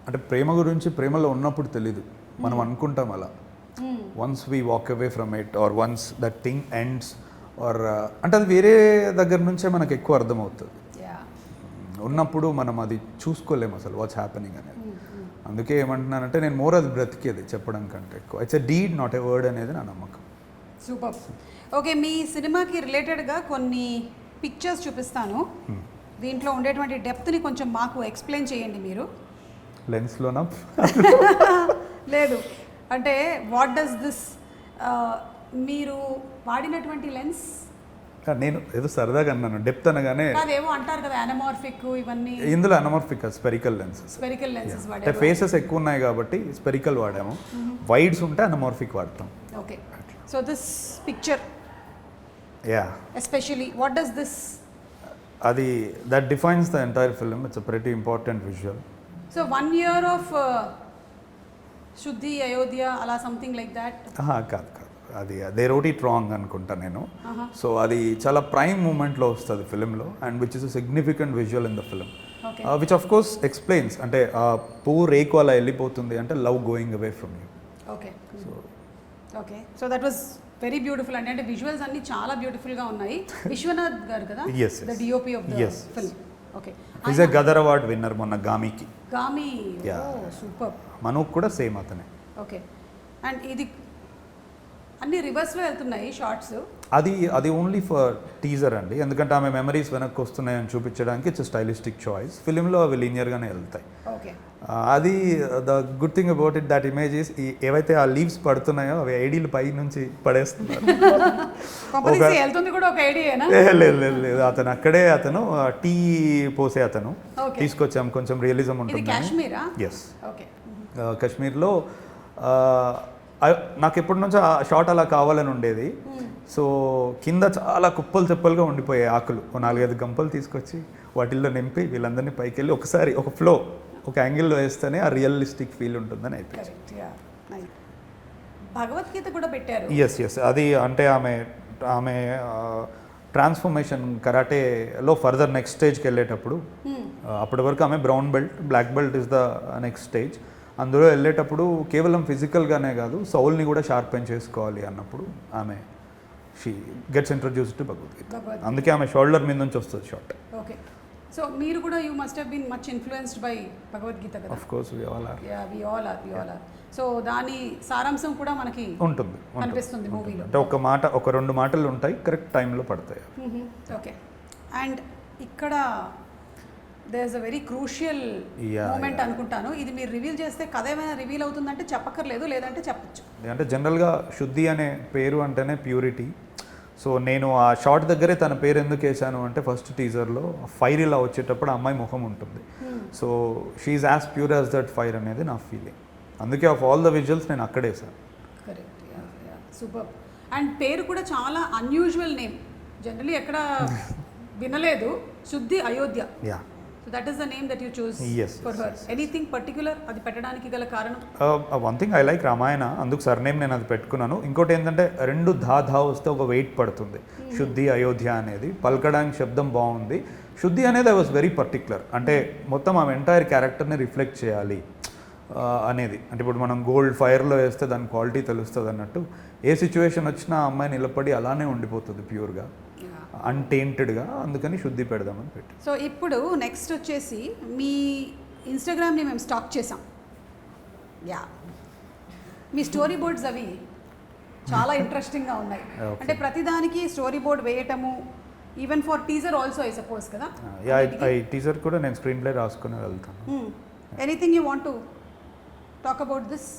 అంటే ప్రేమ గురించి ప్రేమలో ఉన్నప్పుడు తెలీదు, మనం అనుకుంటాం అలా. Once we walk away from it or once that thing ends or అంటే అది వేరే దగ్గర నుంచే మనకు ఎక్కువ అర్థమవుతుంది. ఉన్నప్పుడు మనం అది చూసుకోలేము అసలు వాట్స్ హ్యాపెనింగ్ అనేది. అందుకే ఏమంటున్నానంటే నేను మోర్ అది బ్రతికేది చెప్పడం కంటే ఎక్కువ. It's a deed not a word అనేది నా నమ్మకం. సూపర్. ఓకే, మీ సినిమాకి రిలేటెడ్గా కొన్ని పిక్చర్స్ చూపిస్తాను. దీంట్లో ఉండేటువంటి డెప్త్ని కొంచెం మాకు ఎక్స్ప్లెయిన్ చేయండి మీరు. లెన్స్లోనా? లేదు, అంటే వాట్ డస్ దిస్ మీరు వాడినటువంటి లెన్స్? నేను ఏదో సరదాగా అన్నాను, డెప్త్ అనగానే అదేమో అంటారు కదా అనమార్ఫిక్ ఇవన్నీ. ఇందులో anamorphic spherical lenses. Spherical lenses అంటే వాడారు. ఫేసెస్ ఎక్కువ ఉన్నాయి కాబట్టి స్పెరికల్ వాడాము. వైడ్స్ ఉంటే అనమార్ఫిక్ వాడతాం. Okay, so this picture especially what does this? అది that defines the entire film. It's a pretty important visual. So 1 year of Shuddhi Ayodhya అలా సంథింగ్ లైక్ దాట్? కాదు అది దే రోట్ ఇట్ రాంగ్ అనుకుంటా నేను. So అది చాలా ప్రైమ్ మూమెంట్లో వస్తుంది ఫిలింలో and which is a significant visual in the film, which of course explains అంటే ఆ పువ్వు రేకు అలా వెళ్ళిపోతుంది అంటే love going away from you. Okay, so that was very beautiful అండి. అంటే విజువల్స్ అన్ని చాలా బ్యూటిఫుల్గా ఉన్నాయి. విశ్వనాథ్ గారు కదా the DOP of the film. Okay, is a Gaddar award winner మొన్న గామికి. గామి, సూపర్. మనోక్ కూడా సేమ్ అతనే. ఓకే, అండ్ ఇది అన్ని రివర్స్లో వెళ్తున్నాయి షార్ట్స్. అది ఓన్లీ ఫర్ టీజర్ అండి, ఎందుకంటే ఆమె మెమరీస్ వెనక్కి వస్తున్నాయని చూపించడానికి ఇట్స్ స్టైలిస్టిక్ చాయిస్. ఫిలింలో అవి లీనియర్గానే వెళ్తాయి. ఓకే, అది the good thing about it that image is ఏవైతే ఆ లీవ్స్ పడుతున్నాయో అవి ఐడీలు పై నుంచి పడేస్తున్నారు. వెళ్తుంది కూడా ఒక ఐడియానా? లేదు, అతను అక్కడే అతను టీ పోసే అతను తీసుకొచ్చాం, కొంచెం రియలిజం ఉంటుంది. కాశ్మీరా? ఎస్, కాశ్మీర్లో నాకు ఎప్పటి నుంచో ఆ షాట్ అలా కావాలని ఉండేది. సో కింద చాలా కుప్పలు చెప్పలుగా ఉండిపోయాయి ఆకులు. 4-5 గంపలు తీసుకొచ్చి వాటిల్లో నింపి వీళ్ళందరినీ పైకి వెళ్ళి ఒకసారి ఒక ఫ్లో ఒక యాంగిల్లో వేస్తేనే ఆ రియలిస్టిక్ ఫీల్ ఉంటుందని అయిపోయింది. భగవద్గీత కూడా పెట్టారు. ఎస్, అది అంటే ఆమె ట్రాన్స్ఫర్మేషన్ కరాటేలో ఫర్దర్ నెక్స్ట్ స్టేజ్కి వెళ్ళేటప్పుడు, అప్పటి వరకు ఆమె brown belt, black belt is the next stage. అందులో వెళ్ళేటప్పుడు కేవలం ఫిజికల్గానే కాదు సౌల్ని కూడా షార్పెన్ చేసుకోవాలి అన్నప్పుడు ఆమె she gets introduce to Bhagavad Gita. అందుకే ఆమె షోల్డర్ మీద నుంచి వస్తుంది షాట్. ఓకే, సో మీరు కూడా you must have been much influenced by Bhagavad Gita కదా? Of course, we all are. So దాని సారాంశం కూడా మనకి ఉంటుంది కనిపిస్తుంది మూవీలో. అంటే ఒక 2 మాటలు ఉంటాయి, కరెక్ట్ టైంలో పడతాయి. ఓకే, అండ్ ఇక్కడ there is a very crucial moment అనుకుంటాను. ఇది మీరు రివీల్ చేస్తే కథ ఏమైనా రివీల్ అవుతుందంటే చెప్పక్కర్లేదు, లేదంటే చెప్పచ్చు. అంటే జనరల్గా శుద్ధి అనే పేరు అంటేనే ప్యూరిటీ. సో నేను ఆ షార్ట్ దగ్గరే తన పేరు ఎందుకు వేసాను అంటే ఫస్ట్ టీజర్లో ఫైర్ ఇలా వచ్చేటప్పుడు ఆ అమ్మాయి ముఖం ఉంటుంది. So she is as pure as that fire అనేది నా ఫీలింగ్. అందుకే ఆఫ్ ఆల్ ద విజువల్స్ నేను అక్కడే వేసాను. Correct, super. అండ్ పేరు కూడా చాలా అన్యూజువల్ నేమ్, జనరలీ ఎక్కడ వినలేదు. శుద్ధి Ayodhya. So that is the name that you chose for her. Anything particular అది పెట్టడానికి గల కారణం? One thing I like Ramayana, అందుకు సర్నేమ్ నేను అది పెట్టుకున్నాను. ఇంకోటి ఏంటంటే 2 ధా వస్తే ఒక వెయిట్ పడుతుంది. శుద్ధి అయోధ్య అనేది పలకడానికి శబ్దం బాగుంది. శుద్ధి అనేది ఐ వాజ్ వెరీ పర్టికులర్, అంటే మొత్తం ఆమె ఎంటైర్ క్యారెక్టర్ని రిఫ్లెక్ట్ చేయాలి అనేది. అంటే ఇప్పుడు మనం గోల్డ్ ఫైర్లో వేస్తే దాని క్వాలిటీ తెలుస్తుంది అన్నట్టు ఏ సిచ్యువేషన్ వచ్చినా ఆ అమ్మాయి నిలబడి అలానే ఉండిపోతుంది ప్యూర్గా, అన్టెయింటెడ్గా. అందుకని శుద్ధి పెడదామని పెట్టి. సో ఇప్పుడు నెక్స్ట్ వచ్చేసి మీ ఇన్స్టాగ్రామ్ని మేము స్టాక్ చేసాం. మీ స్టోరీ బోర్డ్స్ అవి చాలా ఇంట్రెస్టింగ్గా ఉన్నాయి. అంటే ప్రతిదానికి స్టోరీ బోర్డ్ వేయటము, even for teaser also I suppose కదా? టీజర్ కూడా నేను స్క్రీన్ ప్లే రాసుకుని వెళ్తాను. Anything you want to talk about this?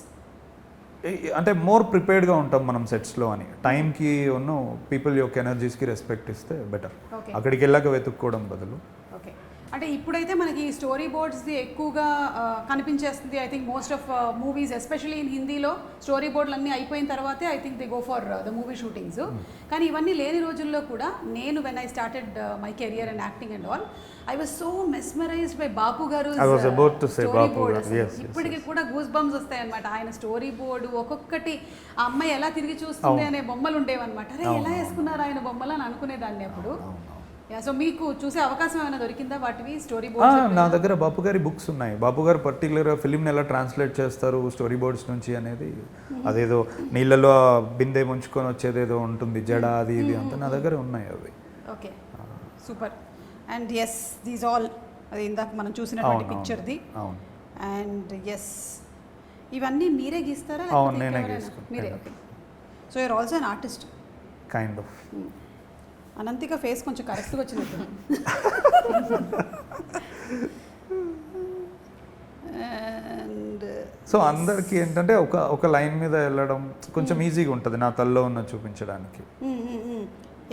అంటే మోర్ ప్రిపేర్డ్గా ఉంటాం మనం సెట్స్లో అని, టైంకి ఉన్న పీపుల్ యొక్క ఎనర్జీస్కి రెస్పెక్ట్ ఇస్తే బెటర్. అక్కడికి వెళ్ళాక వెతుక్కోవడం బదులు. ఓకే, అంటే ఇప్పుడైతే మనకి స్టోరీ బోర్డ్స్ది ఎక్కువగా కనిపించేస్తుంది. I think most of movies especially in హిందీలో స్టోరీ బోర్డులు అన్నీ అయిపోయిన తర్వాతే I think they go for the movie shootings. కానీ ఇవన్నీ లేని రోజుల్లో కూడా నేను when I started my career and acting and all, I was so mesmerized by Bapu Garu's story board. ఇప్పటికి కూడా గూస్ బంప్స్ వస్తాయి అనమాట. ఆయన స్టోరీ బోర్డు ఒక్కొక్కటి ఆ అమ్మాయి ఎలా తిరిగి చూస్తుంది అనే బొమ్మలు ఉండేవన్నమాట. అరే ఎలా వేసుకున్నారు ఆయన బొమ్మలు అని అనుకునేదాన్ని అప్పుడు. సో మీకు చూసే అవకాశం ఏమైనా దొరికిందా వాటివి స్టోరీ బోర్డ్స్? నా దగ్గర బాపు గారి బుక్స్ ఉన్నాయి. బాపు గారు పర్టికులర్ ఫిలింని ఎలా ట్రాన్స్లేట్ చేస్తారు స్టోరీ బోర్డ్స్ నుంచి అనేది, అదేదో నీళ్ళలో బిందె ముంచుకొని వచ్చేదేదో ఉంటుంది జడ అది ఇది అంతా నా దగ్గర ఉన్నాయి అవి. Okay, super. And yes, these all అది ఇందాక మనం చూసినటువంటి అవును, పిక్చర్ది. అవును. అండ్ ఎస్, ఇవన్నీ మీరే గీస్తారా? అవును, లేకపోతే నేనే ఇంకెవరైనా? గీసుకుంటాను. మీరే. Okay, so you're also an artist. Kind of. Ananthika face కొంచెం కరెక్ట్గా వచ్చినట్టు. అండ్ సో అందరికి ఏంటంటే ఒక లైన్ మీద వెళ్ళడం కొంచెం ఈజీగా ఉంటుంది నా తల్లో ఉన్న చూపించడానికి.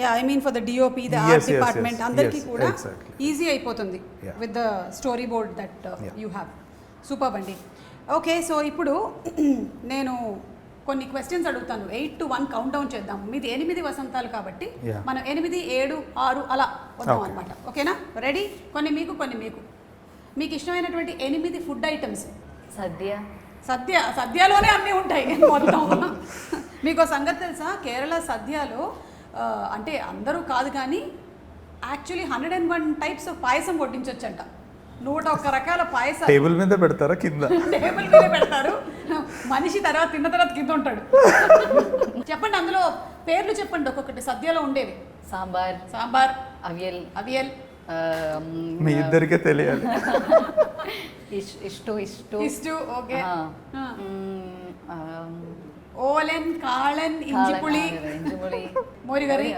Yeah, I mean for the DOP, the Yes, art yes, department yes, అందరికీ yes, కూడా exactly. ఈజీ అయిపోతుంది Yeah. With the story board that Yeah. You have. Super అండి. ఓకే, సో ఇప్పుడు నేను కొన్ని క్వశ్చన్స్ అడుగుతాను. 8 to 1 కౌంట్ డౌన్ చేద్దాం. మీది 8 వసంతాలు కాబట్టి Yeah. మనం 8, 7, 6 అలా వద్దాం Okay. అనమాట. ఓకేనా? రెడీ? కొన్ని మీకు, కొన్ని మీకు. మీకు ఇష్టమైనటువంటి 8 ఫుడ్ ఐటమ్స్. సద్యలోనే అన్నీ ఉంటాయి మొత్తం. మీకు ఒక సంగతి తెలుసా, కేరళ సద్యలో అంటే అందరూ కాదు కానీ యాక్చువల్లీ 101 టైప్స్ ఆఫ్ పాయసం వడ్డించొచ్చంట. 101 రకాల పాయసం టేబుల్ మీద పెడతారా కింద? టేబుల్ మీద పెడతారు. మనిషి తర్వాత తిన్న తర్వాత కింద ఉంటాడు. చెప్పండి, అందులో పేర్లు చెప్పండి ఒక్కొక్కటి సద్యలో ఉండేవి. సాంబార్, అవియల్. మీ ఇద్దరికే తెలియాలి. ఇష్టు. ఓకే. ఓలెన్, కాళన్, ఇంజిపుళి, మోరిగరి,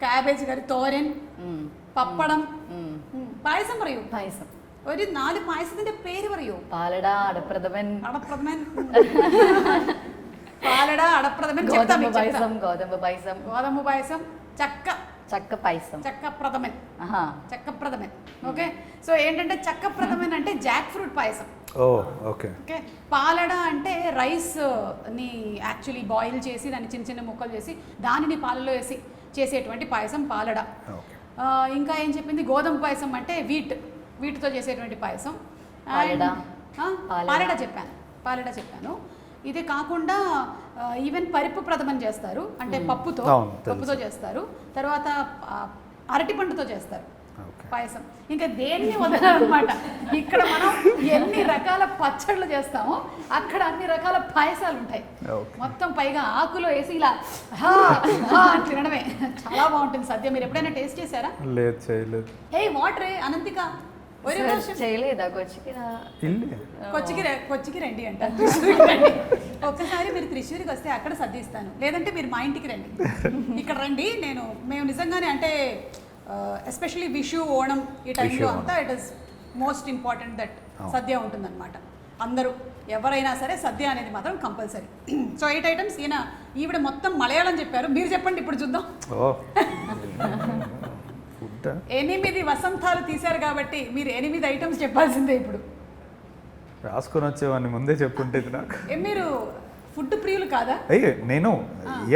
ക്യാബേജ് കറി, തോരൻ, പപ്പടം. പായസം പറയൂ. ഒരു 4 പായസത്തിന്റെ പേര് പറയൂ. പാലട, അടപ്രഥമൻ, ഗോതമ്പ് പായസം, చక్కప్రథమన్. ఓకే, సో ఏంటంటే చక్కప్రథమన్ అంటే జాక్ ఫ్రూట్ పాయసం. ఓకే. ఓకే, పాలడ అంటే రైస్ ని యాక్చువల్లీ బాయిల్ చేసి దాన్ని చిన్న చిన్న ముక్కలు చేసి దానిని పాలలో వేసి చేసేటువంటి పాయసం పాలడ. ఇంకా ఏం చెప్పింది, గోధుమ పాయసం అంటే వీటితో చేసేటువంటి పాయసం. పాలడ చెప్పాను. ఇది కాకుండా ఈవెన్ పరిపు ప్రథమన్ చేస్తారు, అంటే పప్పుతో చేస్తారు. తర్వాత అరటి పండుతో చేస్తారు పాయసం. ఇంకా దేన్ని వదలనమాట. ఇక్కడ మనం ఎన్ని రకాల పచ్చళ్ళు చేస్తామో అక్కడ అన్ని రకాల పాయసాలు ఉంటాయి. మొత్తం పైగా ఆకులో వేసి ఇలా తినడమే చాలా బాగుంటుంది సద్య. మీరు ఎప్పుడైనా టేస్ట్ చేశారా? లేదు, చేయలేదు. హే వాట్ రే అనంతిక, చేయలేదా? కొచ్చికి రండి అంట. ఒక్కసారి మీరు త్రిశూరికి వస్తే అక్కడ సర్దిస్తాను, లేదంటే మీరు మా ఇంటికి రండి. ఇక్కడ రండి, మేము నిజంగానే అంటే ఎస్పెషలీ విషు, ఓణం ఈ టైంలో అంతా it is most important that sadya ఉంటుందన్నమాట. అందరూ ఎవరైనా సరే సద్య అనేది మాత్రం కంపల్సరీ. So 8 items. ఈవిడ మొత్తం మలయాళం చెప్పారు, మీరు చెప్పండి ఇప్పుడు చూద్దాం. 8 వసంతాలు తీశారు కాబట్టి మీరు 8 ఐటమ్స్ చెప్పాల్సిందే ఇప్పుడు. రాసుకొని వచ్చేవాడిని ముందే చెప్పుంటే నాకు. మీరు ఫుడ్ ప్రియులు కాదా? నేను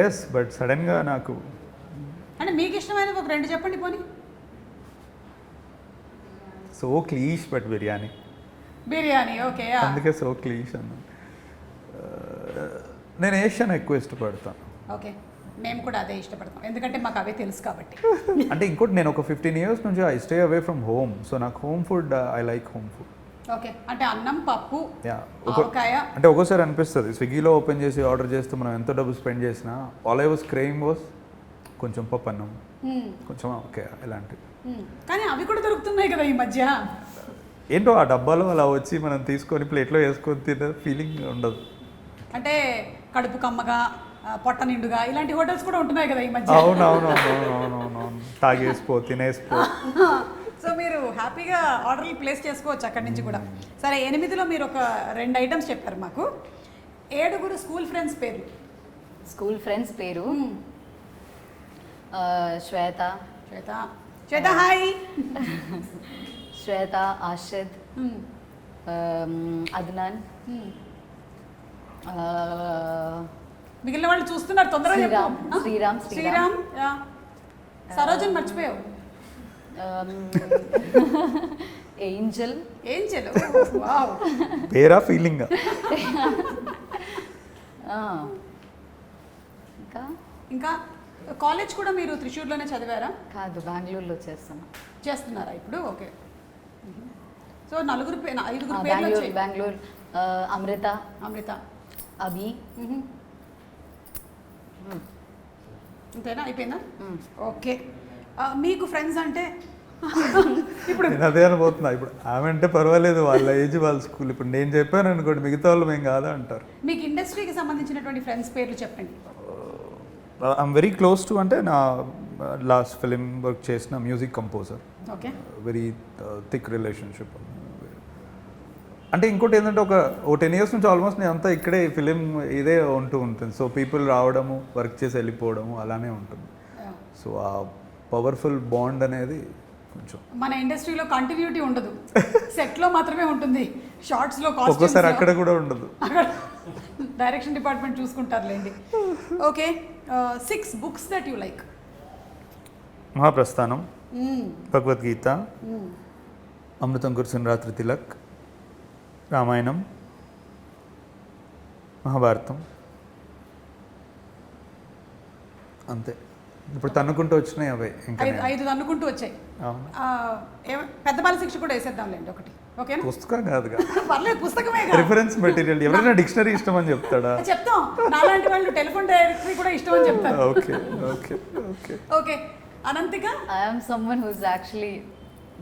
ఎస్, బట్ సడన్గా నాకు అంటే మీకు ఇష్టమైన ఒక 2 చెప్పండి పోనీ. So క్లీష్, but biryani. ఓకే. అందుకే సో క్లీష్ అన్నా. నేను ఏషియన్ ఎక్కువ ఇష్టపడతాను. ఓకే, మేము కూడా అదే ఇష్టపడతాం, ఎందుకంటే మాకు అవే తెలుసు కాబట్టి. అంటే ఇంకోటి, నేను ఒక 15 years నుంచి I stay away from home. So నాకు home food, I like home food. Okay, అంటే అన్నం, పప్పు, ఆవకాయ. అంటే ఒక్కోసారి అనిపిస్తుంది స్విగ్గీలో ఓపెన్ చేసి ఆర్డర్ చేస్తే మనం ఎంతో డబ్బు స్పెండ్ చేసినా all I was craving was కొంచెం పప్పు అన్నం, కొంచెం ఓకే ఇలాంటివి. కానీ అవి కూడా దొరుకుతున్నాయి కదా ఈ మధ్య. ఏంటో ఆ డబ్బాలో అలా వచ్చి మనం తీసుకొని ప్లేట్లో వేసుకొని తినే ఫీలింగ్ ఉండదు. అంటే కడుపు కమ్మగా, పొట్ట నిండుగా ఇలాంటి హోటల్స్ కూడా ఉంటున్నాయి కదా ఈ మధ్య. అవునవునవునవునవునవును, తాగేసిపో, తినేసిపో. సో మీరు హ్యాపీగా ఆర్డర్లు ప్లేస్ చేసుకోవచ్చు అక్కడి నుంచి కూడా. సరే, 8లో మీరు ఒక 2 ఐటమ్స్ చెప్పారు మాకు. 7 స్కూల్ ఫ్రెండ్స్ పేరు. శ్వేత, హాయ్. శ్వేత, ఆషిద్, అద్నాన్, మిగిలిన వాళ్ళు చూస్తున్నారు, తొందరగా. శ్రీరామ్. సరోజన్ మర్చిపోయావు. ఏంజల్. వావ్, పేరా ఫీలింగ్. ఇంకా కాలేజ్ కూడా మీరు త్రిశూర్లోనే చదివారా? కాదు, బెంగళూరులో చేస్తాను. చేస్తున్నారా ఇప్పుడు? ఓకే. సో ఐదుగురు పేర్లు వచ్చాయి. బెంగళూరు, అమృత, అభి. అంతేనా? అయిపోయిందా? ఓకే. మీకు ఫ్రెండ్స్ అంటే ఇప్పుడు నేను అదే అనుకుంటున్నా. ఇప్పుడు ఆమె అంటే పర్వాలేదు, వాళ్ళ ఏజ్ వాళ్ళ స్కూల్. ఇప్పుడు నేను చెప్పాను అనుకోండి, మిగతా వాళ్ళు మేము కాదా అంటారు. మీకు ఇండస్ట్రీకి సంబంధించినటువంటి ఫ్రెండ్స్ పేర్లు చెప్పండి. ఐఎమ్ వెరీ క్లోజ్ టు, అంటే నా లాస్ట్ ఫిలిం వర్క్ చేసిన music composer. Okay. Very thick relationship. అంటే ఇంకోటి ఏంటంటే ఒక 10 years నుంచి ఆల్మోస్ట్ నేను అంతా ఇక్కడే ఫిలిం ఇదే ఉంటూ ఉంటుంది. సో పీపుల్ రావడము, వర్క్ చేసి వెళ్ళిపోవడము అలానే ఉంటుంది. సో ఆ పవర్ఫుల్ బాండ్ అనేది కొంచెం మన ఇండస్ట్రీలో కంటిన్యూటీ ఉండదు, సెట్లో మాత్రమే ఉంటుంది. షార్ట్స్లో ఒక్కోసారి అక్కడ కూడా ఉండదు. డైరెక్షన్ డిపార్ట్మెంట్ చూసుకుంటారులేండి. Okay. 6 books that you like. Mahaprasthanam, Bhagavad Gita, Amrutham Kurisina Ratri Tilak, Ramayanam, Mahabharatam, అంతే. ఇప్పుడు తన్నుకుంటూ వచ్చినాయి అవే. ఇంకా 5 తన్నుకుంటూ వచ్చాయి. పెద్ద బాల శిక్ష కూడా వేసేద్దాంలేండి ఒకటి. ఓకేనా? పుస్తకం కాదుగా, పర్లేదు, పుస్తకమే రిఫరెన్స్ మెటీరియల్. ఎవరైనా డిక్షనరీ ఇష్టం అని చెప్తాడా? చెప్తాం. నాలాంటి వాళ్ళు టెలిఫోన్ డైరెక్టరీ కూడా ఇష్టం అని చెప్తారు. Okay okay okay okay. Ananthika, I am someone who's actually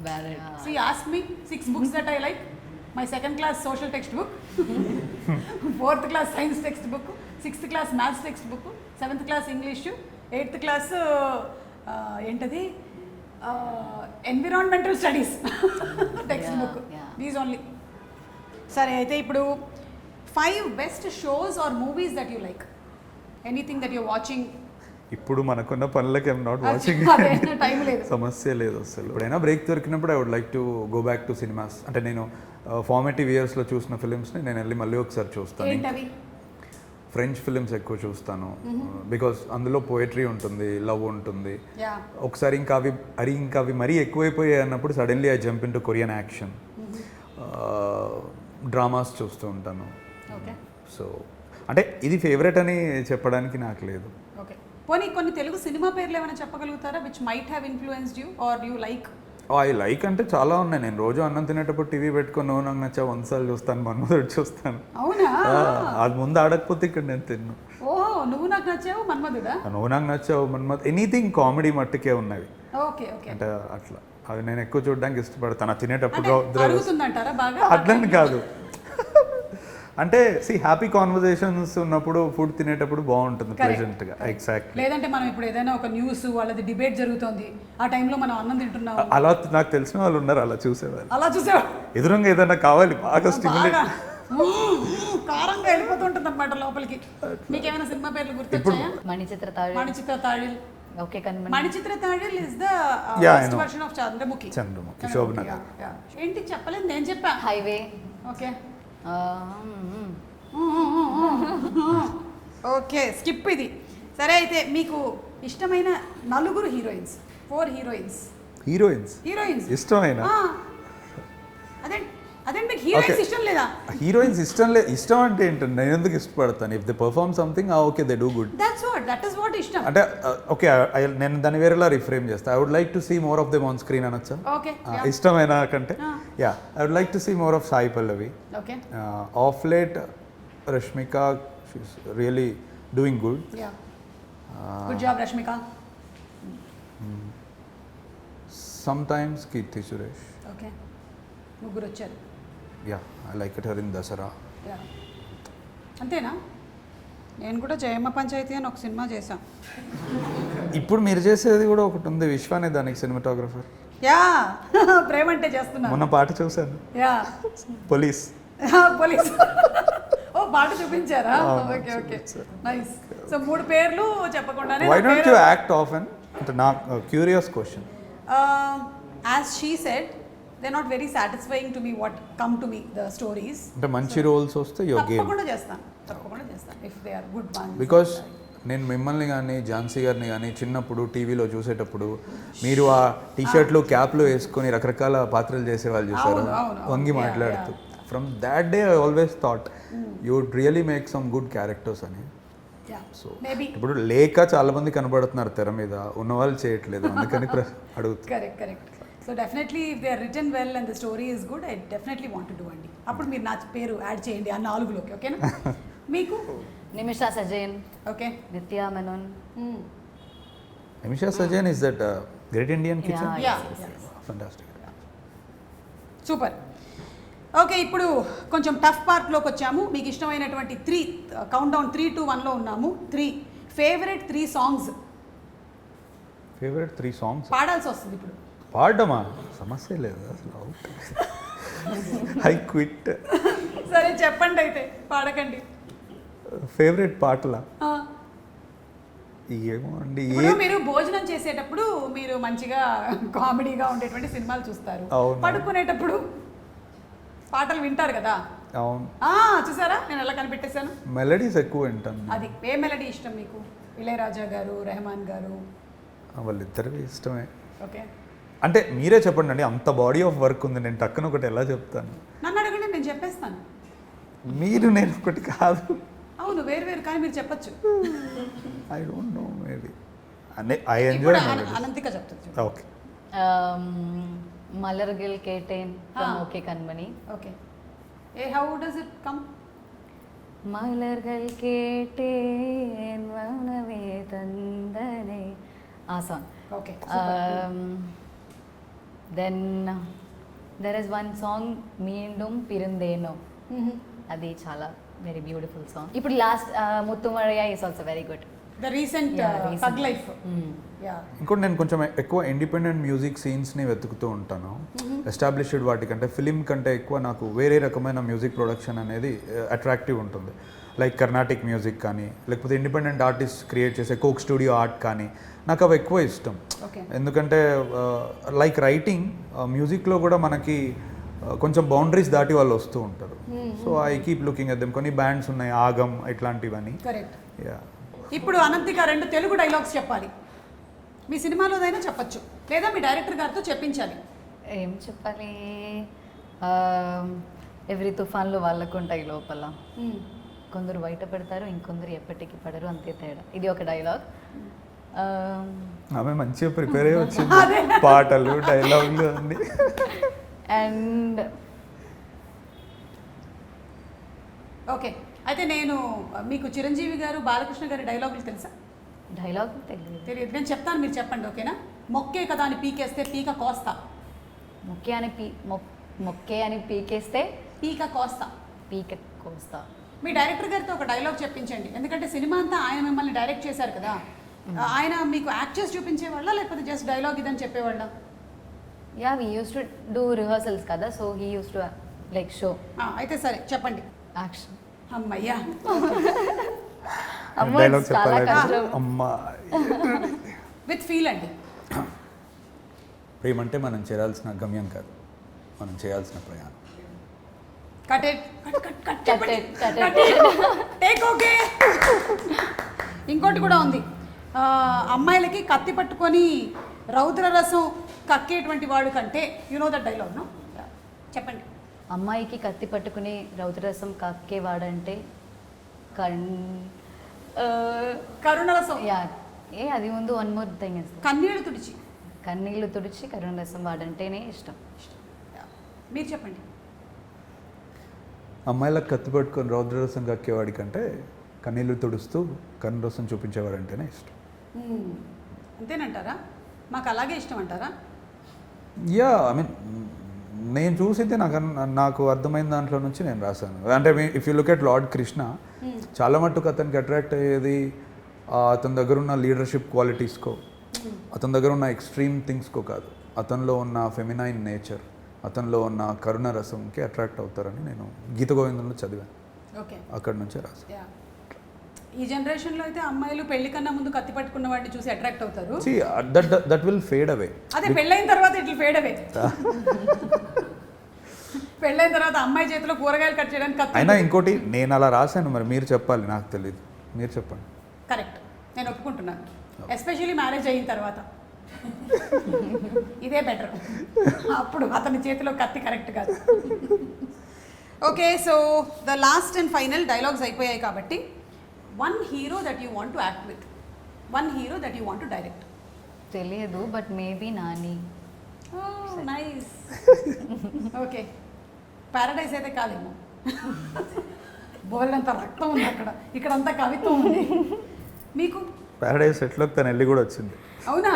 bad at. see, ask me 6 books that I like. My 2nd class social textbook, 4th class science textbook, 6th class maths textbook, 7th class English, 8th class ఏంటది environmental studies text book. These only. సరే, అయితే ఇప్పుడు 5 best shows or movies that you like. Anything that you're watching. ఇప్పుడు మనకున్న పనులకి I'm not watching. Time లేదు, సమస్య లేదు అసలు. ఎప్పుడైనా బ్రేక్ దొరికినప్పుడు I would like to go back to cinemas. అంటే నేను ఫార్మేటివ్ ఇయర్స్లో చూసిన ఫిలిమ్స్ని నేను వెళ్ళి మళ్ళీ ఒకసారి చూస్తాను. ఏంటవి? ఫ్రెంచ్ ఫిలిమ్స్ ఎక్కువ చూస్తాను, బికాస్ అందులో పోయట్రీ ఉంటుంది, లవ్ ఉంటుంది. ఒకసారి ఇంకా అవి మరీ ఎక్కువైపోయాయి అన్నప్పుడు suddenly I jump in to Korean action. Dramas చూస్తూ ఉంటాను. సో అంటే ఇది ఫేవరెట్ అని చెప్పడానికి నాకు లేదు. ఓకే. పోనీ కొన్ని తెలుగు సినిమా పేర్లు ఏమైనా చెప్పగలుగుతారా, which might have influenced you or you like? I like అంటే చాలా ఉన్నాయి. నేను రోజు అన్నం తినేటప్పుడు టీవీ పెట్టుకొని నువ్వు నాకు నచ్చా 100 సార్లు చూస్తాను, మన్మధుడు చూస్తాను. అవునా? అది ముందు ఆడకపోతే ఇక్కడ నేను తిన్ను. ఓహో, నువ్వు నాకు నచ్చావు, మన్మధుడా? నువ్వు నాకు నచ్చావు, మన్మధ్, ఎనీథింగ్ కామెడీ మట్టుకే ఉన్నవి. Okay okay. అంటే అట్లా అది నేను ఎక్కువ చూడడానికి ఇష్టపడతాను. తినేటప్పుడు అడుగుతుందంటారా బాగా? అట్లని కాదు, అంటే హ్యాపీ కాన్వర్జేషన్స్ ఉన్నప్పుడు ఫుడ్ తినేటప్పుడు బాగుంటుంది, ప్రెజెంట్ గా. ఎగ్జాక్ట్లీ. లేదంటే మనం ఇప్పుడు ఏదైనా ఒక న్యూస్ వాళ్ళది డిబేట్ జరుగుతోంది, ఆ టైంలో మనం అన్నం తింటున్నాం, అలా నాకు తెలిసిన వాళ్ళు ఉన్నారు, అలా చూసేవాళ్ళు. అలా చూసేవాళ్ళు. ఎదురుగా ఏదైనా కావాలి బాగా స్టిమ్యులేట్, కారంగా వెళ్ళిపోతుంటుంది అన్నమాట లోపలికి. మీకేమైనా సినిమా పేర్లు గుర్తొచ్చాయా? Manichitra Thazhu. Manichitra Thazhu. Okay. Manichitra Thazhu is the first version of Chandramukhi. Shobana. ఏంటి చెప్పలేదు, నేను చెప్పా. హైవే. ఓకే ఓకే, స్కిప్ ఇది. సరే, అయితే మీకు ఇష్టమైన 4 హీరోయిన్స్, 4 హీరోయిన్స్ ఇష్టమైన? అదే మీకు హీరోయిన్స్ ఇష్టం లేదా? హీరోయిన్స్ ఇష్టం అంటే ఏంటంటే నేను ఎందుకు ఇష్టపడతాను? If they perform something, okay, they do good. That is what ఇష్టం. అంటే ఓకే, నేను దాన్ని వేరేలా రిఫ్రేమ్ చేస్తాను. I would like to see more of them on screen అనొచ్చా? ఓకే. ఇష్టమైన కంటే I would like to see more of Sai Pallavi. Okay. Of late Rashmika, she is really doing good. Good job Rashmika. Sometimes Keerthy Suresh. Okay, ముగ్గురు వచ్చారు. I like it her in Dasara. అంతేనా? నేను కూడా జయమ్మ పంచాయతీ అని ఒక సినిమా చేశాం. ఇప్పుడు మీరు చేసేది కూడా ఒకటి ఉంది, విశ్వానే దానికి సినిమాటోగ్రఫర్. ప్రేమంటే చేస్తున్నా. మొన్న పాట చూశాను, పోలీస్. ఓ, పాట చూపించారా? Okay okay, nice. సో 3 పేర్లు చెప్పకుండానే why don't you act often? అంటే నా curious question. As she said, they not very satisfying to me what come to me the stories. అంటే మంచి రోల్స్ వస్తే యువర్ గేమ్. తప్పకుండా చేస్తాను if they are good ones. Because నేను మిమ్మల్ని కానీ ఝాన్సీ గారిని కానీ చిన్నప్పుడు టీవీలో చూసేటప్పుడు మీరు ఆ టీషర్ట్లు క్యాప్లు వేసుకొని రకరకాల పాత్రలు చేసేవాళ్ళు చూసారు, వంగి మాట్లాడుతూ. From that day I always thought you would really make some good characters అని. సో మేబీ ఇప్పుడు లేక చాలా మంది కనబడుతున్నారు తెర మీద, ఉన్నవాళ్ళు చేయట్లేదు, అందుకని అడుగుతారు. Correct. So definitely if they are written well and the story is good, I definitely want to do అండి. అప్పుడు మీరు నా పేరు యాడ్ చేయండి ఆ 4లోకి, ఓకేనా? మీకు Nimisha Sajayan, okay. Nithya Menon. Nimisha Sajayan is that great Indian kitchen. Yeah, fantastic. Super. Okay, ఇప్పుడు కొంచెం టఫ్ పార్ట్లోకి వచ్చాము. మీకు ఇష్టమైనటువంటి 3 కౌంట్ డౌన్ 3 to 1లో ఉన్నాము. 3 ఫేవరెట్ 3 సాంగ్స్ ఫేవరెట్ 3 సాంగ్స్ పాడాల్సి వస్తుంది ఇప్పుడు. పాడమా? సమస్య లేదు అసలు. I quit. సరే చెప్పండి అయితే, పాడకండి. ఫేవరెట్ పాటలా? ఆ, ఏమో అండి. ఇప్పుడు మీరు భోజనం చేసేటప్పుడు మీరు మంచిగా కామెడీగా ఉండేటువంటి సినిమాలు చూస్తారు, అవును. పడుకునేటప్పుడు పాటలు వింటారు కదా. అవును. చూసారా నేను ఎలా కనిపెట్టేశాను? మెలడీస్ ఎక్కువ వింటాను. అది ఏ మెలడీ ఇష్టం మీకు? ఇళయరాజా గారు, రెహమాన్ గారు? వాళ్ళిద్దరివి ఇష్టమే. ఓకే, అంటే మీరే చెప్పండి అండి, అంత బాడీ ఆఫ్ వర్క్ ఉంది, నేను టక్కున ఒకటి ఎలా చెప్తాను? నన్ను అడగండి, నేను చెప్పేస్తాను. మీరు నేను ఒకటి కాదు. అవును, వేరు కానీ మీరు చెప్పచ్చు. I don't know, maybe I enjoy. Ananthika చెప్తుంది. Okay. Malargal Kettaen from OK Kanmani. Okay, how does it come? Malargal Kettaen మౌనమే తందనే, ఆ song. Okay. Then there is one song మీండుం పిరుందేనో, అది చాలా వెరీ బ్యూటిఫుల్ సాంగ్. ఇప్పుడు లాస్ట్ ముత్తుమరయ్య is also very good. The recent Thug Life. Yeah, ఇంకోటి నేను కొంచెం ఎక్కువ ఇండిపెండెంట్ మ్యూజిక్ సీన్స్ని వెతుకుతూ ఉంటాను. ఎస్టాబ్లిష్డ్ వాటికంటే ఫిలిం కంటే ఎక్కువ నాకు వేరే రకమైన మ్యూజిక్ ప్రొడక్షన్ అనేది అట్రాక్టివ్ ఉంటుంది. లైక్ కర్ణాటిక్ మ్యూజిక్ కానీ, లేకపోతే ఇండిపెండెంట్ ఆర్టిస్ట్ క్రియేట్ చేసే కోక్ స్టూడియో ఆర్ట్ కానీ, నాకు అవి ఎక్కువ ఇష్టం. ఎందుకంటే లైక్ రైటింగ్, మ్యూజిక్లో కూడా మనకి కొంచెం బౌండరీస్ దాటి వాళ్ళు వస్తూ ఉంటారు. So I keep looking at them. కొన్ని బ్యాండ్స్ ఉన్నాయి, ఆగం ఇట్లాంటివన్నీ. కరెక్ట్. యా. ఇప్పుడు అనంతిక 2 తెలుగు డైలాగ్స్ చెప్పాలి. మీ సినిమాలోదైనా చెప్పచ్చు, లేదా మీ డైరెక్టర్ గారితో చెప్పించాలి. ఏం చెప్పాలి? ఎవరి తుఫాన్లు వాళ్ళకు ఉంటాయి లోపల, కొందరు బయట పెడతారు, ఇంకొందరు ఎప్పటికీ పడరు, అంతే తేడా. ఇది ఒక డైలాగ్. ఆమె మంచిగా ప్రిపేర్ అయ్యి వచ్చింది, పాటలు డైలాగులు అన్నీ. అండ్ ఓకే, అయితే నేను మీకు చిరంజీవి గారు, బాలకృష్ణ గారి డైలాగులు తెలుసా? డైలాగ్ తెలియదు. తెలియదు, నేను చెప్తాను, మీరు చెప్పండి, ఓకేనా? మొక్కే కదా అని పీకేస్తే పీక కోస్తా. మొక్కే అని పీకేస్తే పీక కోస్తా. పీక కోస్తా. మీ డైరెక్టర్ గారితో ఒక డైలాగ్ చెప్పించండి, ఎందుకంటే సినిమా అంతా ఆయన మిమ్మల్ని డైరెక్ట్ చేశారు కదా. ఆయన మీకు యాక్ట్ చేసి చూపించేవాళ్ళ, లేకపోతే జస్ట్ డైలాగ్ ఇదని చెప్పేవాళ్ళ? Yeah, we use to do rehearsals కదా, so he use to like show. అయితే సరే చెప్పండి. యాక్షన్. అమ్మయ్యా. డైలాగ్ చాలా చెప్పాలి. కష్టం. అమ్మా. విత్ ఫీల్ అండి. ప్రేమ అంటే మనం చేరాల్సిన గమ్యం కాదు, మనం చేయాల్సిన ప్రయాణం. ఇంకోటి కూడా ఉంది, అమ్మాయిలకి కత్తి పట్టుకొని రౌద్ర రసం కక్కేటువంటి వాడు కంటే, you know that dialogue no? చెప్పండి. అమ్మాయికి కత్తి పట్టుకుని రౌద్రరసం కక్కేవాడంటే కరుణరసం. యా, అది ముందు వన్ మోర్ థింగ్ ఇస్ కన్నీళ్లు తుడిచి కరుణరసం వాడంటేనే ఇష్టం. మీరు చెప్పండి. అమ్మాయిలకు కత్తి పట్టుకొని రౌద్రరసం కక్కేవాడి కంటే కన్నీళ్ళు తుడుస్తూ కరుణరసం చూపించేవాడంటేనే ఇష్టం. అంతేనంటారా? మాకు అలాగే ఇష్టం అంటారా? యా, ఐ మీన్ నేను చూసితే నాకు అర్థమైన దాంట్లో నుంచి నేను రాశాను. అంటే if you look at lord Krishna, చాలా మట్టుకు అతనికి అట్రాక్ట్ అయ్యేది అతని దగ్గర ఉన్న లీడర్షిప్ క్వాలిటీస్కో, అతని దగ్గర ఉన్న ఎక్స్ట్రీమ్ థింగ్స్కో కాదు, అతనిలో ఉన్న ఫెమినైన్ నేచర్, అతనిలో ఉన్న కరుణ రసంకి అట్రాక్ట్ అవుతారని నేను గీత గోవిందంలో చదివాను. ఓకే, అక్కడి నుంచే రాశాను. ఈ జనరేషన్లో అయితే అమ్మాయిలు పెళ్లి కన్నా ముందు కత్తి పట్టుకున్న వాడిని చూసి అట్రాక్ట్ అవుతారు. దట్ విల్ ఫేడ్ అవే. అదే పెళ్ళైన తర్వాత ఇట్లా ఫేడ్ అవే. పెళ్ళైన తర్వాత అమ్మాయి చేతిలో కూరగాయలు కట్ చేయడానికి కత్తి. అయినా ఇంకోటి నేను అలా రాశాను, మరి మీరు చెప్పాలి, నాకు తెలియదు, మీరు చెప్పండి. కరెక్ట్, నేను ఒప్పుకుంటున్నాను. ఎస్పెషల్లీ మ్యారేజ్ అయిన తర్వాత ఇదే బెటర్. అప్పుడు అతని చేతిలో కత్తి కరెక్ట్ కాదు. Okay, so the last and final dialogues అయిపోయాయి కాబట్టి one hero that you want to act with, one hero that you want to direct. తెలియదు, but maybe Nani. Nice. Okay, Paradise అయితే కాదేమో, బోల్డంత రక్తం ఉంది అక్కడ, ఇక్కడంతా కవిత్వం ఉంది. మీకు ప్యారడైజ్ సెట్లోకి తను వెళ్ళి కూడా వచ్చింది. అవునా?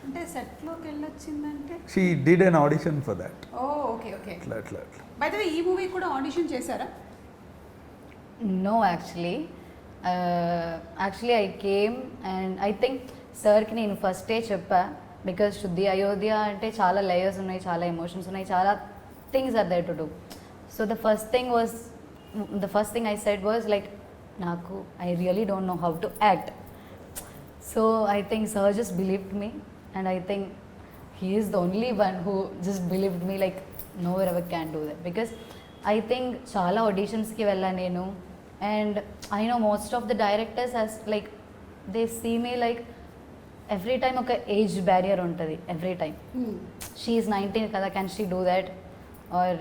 అంటే సెట్లోకి వెళ్ళొచ్చిందంటే she did an audition for that. Oh okay okay. అట్లా అట్లా అట్లా. బై ద వే ఈ మూవీ కూడా ఆడిషన్ చేశారా? No, actually. Actually, I came and I think సార్కి నేను ఫస్టే చెప్పా, బికాజ్ శుద్ధి అయోధ్య అంటే చాలా లేయర్స్ ఉన్నాయి, చాలా ఎమోషన్స్ ఉన్నాయి, చాలా things are there to do. So the first thing I said was like, నాకు I really don't know how to act. So I think sir just believed me, and I think he is the only one who just believed me like no ever can do that. Because I think చాలా ఆడిషన్స్కి వెళ్ళాను నేను, and I know most of the directors as like they see me like every time oka age barrier untadi, every time she is 19 kada, can she do that, or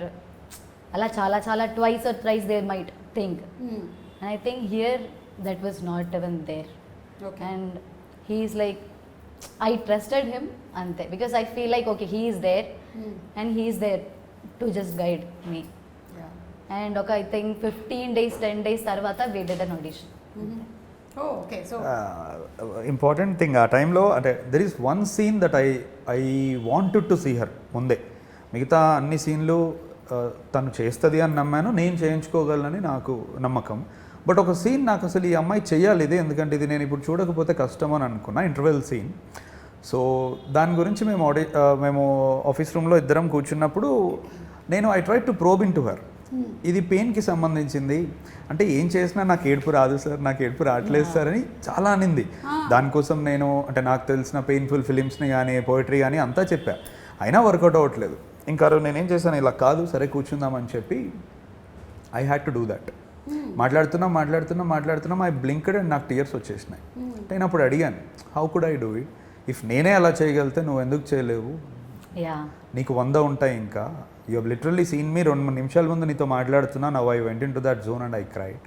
ala chala twice or thrice they might think, and I think here that was not even there. Okay. And he is like, I trusted him ante, because I feel like okay, he is there and he is there to just guide me. And okay, I think 15 days 10 days tarvata we did an audition. Oh, okay. So important thing ఆ టైంలో అంటే there is one scene that I wanted to see her ముందే. మిగతా అన్ని సీన్లు తను చేస్తుంది అని నమ్మాను, నేను చేయించుకోగలనని నాకు నమ్మకం. బట్ ఒక సీన్ నాకు అసలు ఈ అమ్మాయి చెయ్యాలి ఇది, ఎందుకంటే ఇది నేను ఇప్పుడు చూడకపోతే కష్టం అని అనుకున్నా, ఇంటర్వెల్ సీన్. సో దాని గురించి మేము ఆఫీస్ రూమ్లో ఇద్దరం కూర్చున్నప్పుడు నేను I try to probe in to her. ఇది పెయిన్కి సంబంధించింది, అంటే ఏం చేసినా నాకు ఏడుపు రాదు సార్, నాకు ఏడుపు రావట్లేదు సార్ అని చాలా అనింది. దానికోసం నేను అంటే నాకు తెలిసిన పెయిన్ఫుల్ ఫిలిమ్స్ని కానీ పోయిటరీ కానీ అంతా చెప్పా, అయినా వర్కౌట్ అవ్వట్లేదు. ఇంకా నేనేం చేశాను, ఇలా కాదు సరే కూర్చుందామని చెప్పి I had to do that. మాట్లాడుతున్నా ఐ బ్లింక్డ్ అండ్ నాకు టీయర్స్ వచ్చేసినాయి. నేను అప్పుడు అడిగాను, how could I do it, if నేనే అలా చేయగలితే నువ్వు ఎందుకు చేయలేవు, నీకు 100 ఉంటాయి ఇంకా, యూ హెవ్ లిటరల్లీ సీన్ మీ 2 నిమిషాల ముందు నీతో మాట్లాడుతున్నా, now I went in to that zone and I cried.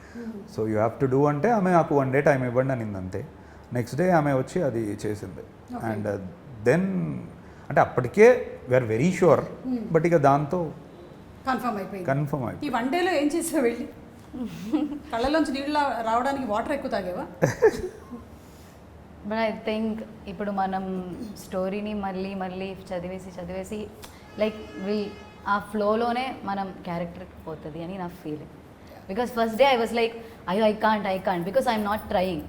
So you have to do అంటే ఆమె నాకు 1 డే టైం ఇవ్వండి అనింది అంతే. నెక్స్ట్ డే ఆమె వచ్చి అది చేసింది. అండ్ దెన్ అంటే అప్పటికే వీఆర్ వెరీ షూర్, బట్ ఇక దాంతో కన్ఫర్మ్ అయిపోయింది. ఈ 1 డేలో ఏం చేసావు వెళ్ళి? కళ్ళలోంచి నీళ్ళు రావడానికి వాటర్ ఎక్కువ తాగేవా? బట్ ఐ థింక్ ఇప్పుడు మనం స్టోరీని మళ్ళీ చదివేసి లైక్ ఆ ఫ్లోలోనే మనం క్యారెక్టర్కి పోతుంది అని నా feeling. Because first day I was like అయ్యో I can't because I'm not trying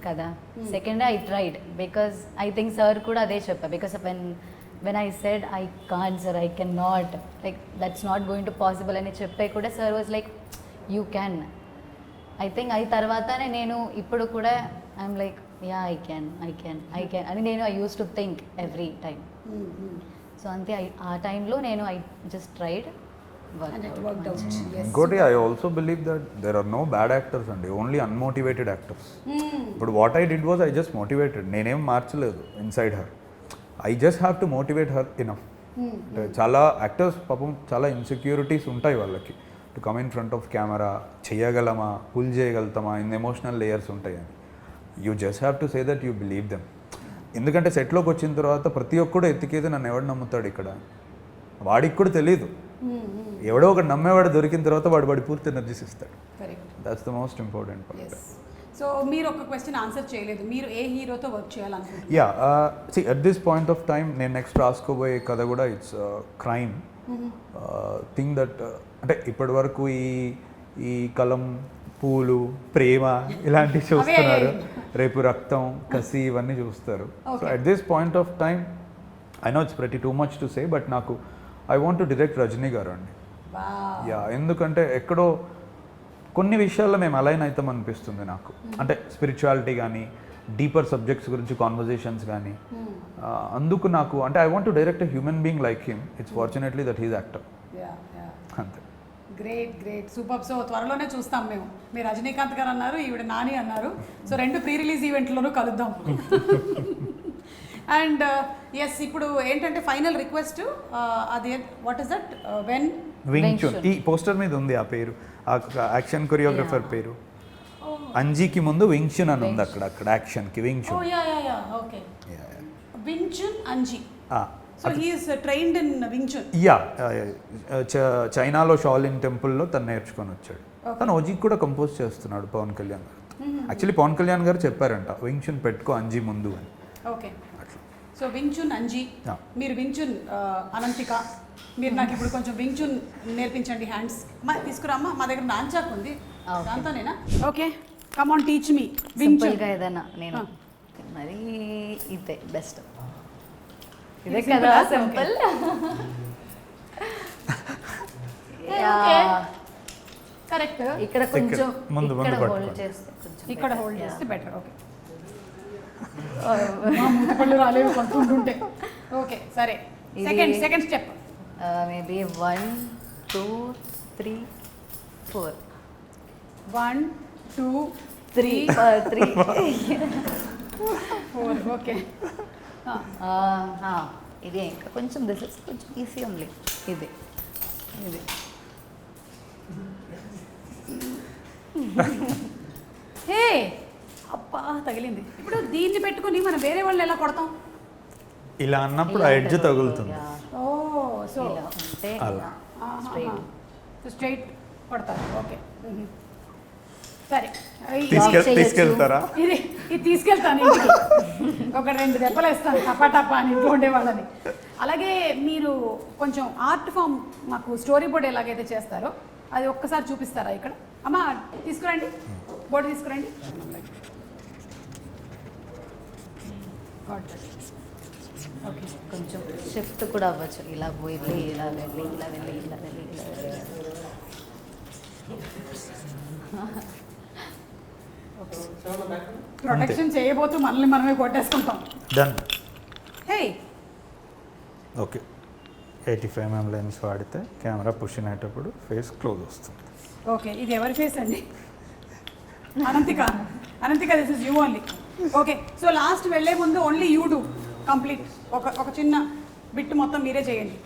కదా. Second day I tried, because I think sir కూడా అదే చెప్పా, because when I said I can't sir, I can not, like that's not going to possible అని చెప్పే కూడా sir was like you can. I think అది తర్వాతనే నేను ఇప్పుడు కూడా I'm like yeah I can అని నేను I use to think every time. So అంతే, ఆ టైంలో నేను ఐ జస్ట్ ట్రైడ్. ఇంకోటి I also believe that there are no bad actors అండి, ఓన్లీ అన్మోటివేటెడ్ యాక్టర్స్. ఇప్పుడు what I did was I just motivated, నేనేం మార్చలేదు inside her, I just have to motivate her enough. అంటే చాలా actors పాపం చాలా insecurities ఉంటాయి వాళ్ళకి, to come in front of camera చేయగలమా, పుల్ చేయగలుగుతామా, ఇన్ ఎమోషనల్ లేయర్స్ ఉంటాయి అని. You just have to say that you believe them. ఎందుకంటే సెట్లోకి వచ్చిన తర్వాత ప్రతి ఒక్కడు ఎత్తికేది నన్ను ఎవడు నమ్ముతాడు ఇక్కడ, వాడికి కూడా తెలియదు, ఎవడో ఒకటి నమ్మేవాడు దొరికిన తర్వాత వాడి పూర్తి ఎనర్జీస్ ఇస్తాడు. That's the most important part. So మీరు ఒక క్వశ్చన్ ఆన్సర్ చేయలేదు, మీరు ఏ హీరోతో వర్క్ చేయాలనుకుంటున్నారు? Yeah see at this point of time నేను నెక్స్ట్ రాసుకోబోయే కథ కూడా ఇట్స్ క్రైమ్ థింగ్ దట్, అంటే ఇప్పటి వరకు ఈ కలం, పూలు, ప్రేమ ఇలాంటివి చూస్తున్నారు, రేపు రక్తం, కసి ఇవన్నీ చూస్తారు. So at this point of time I know it's pretty too much to say, but నాకు I want to direct Rajini garu అండి. యా, ఎందుకంటే ఎక్కడో కొన్ని విషయాల్లో మేము అలైన్ అవుతాం అనిపిస్తుంది నాకు, అంటే స్పిరిచువాలిటీ కానీ డీపర్ సబ్జెక్ట్స్ గురించి కాన్వర్జేషన్స్ కానీ. అందుకు నాకు అంటే I want to direct a human being like him. It's fortunately that he's actor. అంతే. Great super. సో త్వరలోనే చూస్తాం మేము. మీరు రజనీకాంత్ గారు అన్నారు, ఈవిడ నాని అన్నారు. సో 2 ప్రీ రిలీజ్ ఈవెంట్లోనూ కలుద్దాం. అండ్ ఎస్ ఇప్పుడు ఏంటంటే ఫైనల్ రిక్వెస్ట్ అది what is that when Wing Chun ఈ పోస్టర్ మీద ఉంది ఆ పేరు, ఆ యాక్షన్ కొరియోగ్రఫర్ పేరు. అంజీకి ముందు వింగ్ చున్ అని ఉంది అక్కడ యాక్షన్కి వింగ్ ఓ చున్. యా ఓకే వింగ్ అంజీ. So he is trained in Wing Chun. Yeah చైనాలో షాలిన్ టెంపుల్లో తను నేర్చుకొని వచ్చాడు. తను ఓజీకి కూడా కంపోజ్ చేస్తున్నాడు పవన్ కళ్యాణ్ గారు. యాక్చువల్లీ పవన్ కళ్యాణ్ గారు చెప్పారంట వింగ్ చున్ పెట్టుకో అంజీ ముందు అని. ఓకే సో వింగ్ చున్ అంజీ, మీరు వింగ్ చున్ అనంతిక, మీరు నాకు ఇప్పుడు కొంచెం వింగ్ చున్ నేర్పించండి హ్యాండ్స్. తీసుకురామ్మా, మా దగ్గర నాంచాక్ ఉంది దాంతోనేనా. Okay come on teach me Wing Chun. సింపుల్గా ఏదైనా నేను మరి ఇదే బెస్ట్, ఇదే కదా సింపుల్. కరెక్ట్. ఇక్కడ కొంచెం ముందు ఇక్కడ పట్టుకోండి. హోల్డ్ చేస్తే కొంచెం ఇక్కడ హోల్డ్ చేస్తే బెటర్. ఓకే మూతపళ్ళు రాలేవు కొంటుంటే. ఓకే సరే, సెకండ్ స్టెప్ మేబీ 1 2 3 4 1 2 3 4. ఓకే ఇదే ఇంకా కొంచెం దిస్ ఇస్ కొంచెం ఈజీ ఓన్లీ. ఇది హే అబ్బా తగిలింది. ఇప్పుడు దీన్ని పెట్టుకుని మనం వేరే వాళ్ళు ఎలా కొడతాం? ఇలా అన్నప్పుడు ఆ ఎడ్జ్ తగులుతుంది. ఓ సో ఇలా ఉంటే అలా. స్ట్రైట్ కొడతారు. ఓకే సరే, తీసుకెళ్తారా? ఇది తీసుకెళ్తాను ఇంటికి. ఒక 2 దెబ్బలు వేస్తాను టపా అని ఇంట్లో ఉండేవాళ్ళని. అలాగే మీరు కొంచెం ఆర్ట్ ఫామ్ మాకు స్టోరీ బోర్డ్ ఎలాగైతే చేస్తారో అది ఒక్కసారి చూపిస్తారా ఇక్కడ? అమ్మ తీసుకురండి, బోర్డు తీసుకురండి. ఓకే కొంచెం షిఫ్ట్ కూడా అవ్వచ్చు, ఇలా వెళ్ళి ఇలా వెళ్ళి ఇలా వెళ్ళి ఇలా వెళ్ళి ఇలా వెళ్ళి. ప్రొటెక్షన్ చేయబోతూ మనల్ని మనమే కొట్టేసుకుంటాం. డన్. హే ఓకే 85mm లెన్స్ వాడితే కెమెరా పుష్ అయినప్పుడు ఫేస్ క్లోజ్ వస్తుంది. ఓకే ఇది ఎవరి ఫేస్ అండి? Ananthika this is you only. Okay so last వెళ్ళే ముందు ఓన్లీ యూ డూ కంప్లీట్. ఒక చిన్న బిట్ మొత్తం మీరే చేయండి.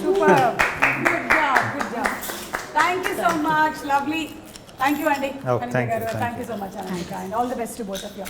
Super, good job. Thank you so much, lovely. Thank you అండి. Oh, thank you, thank thank you so much Ananthika, and all the best to both of you.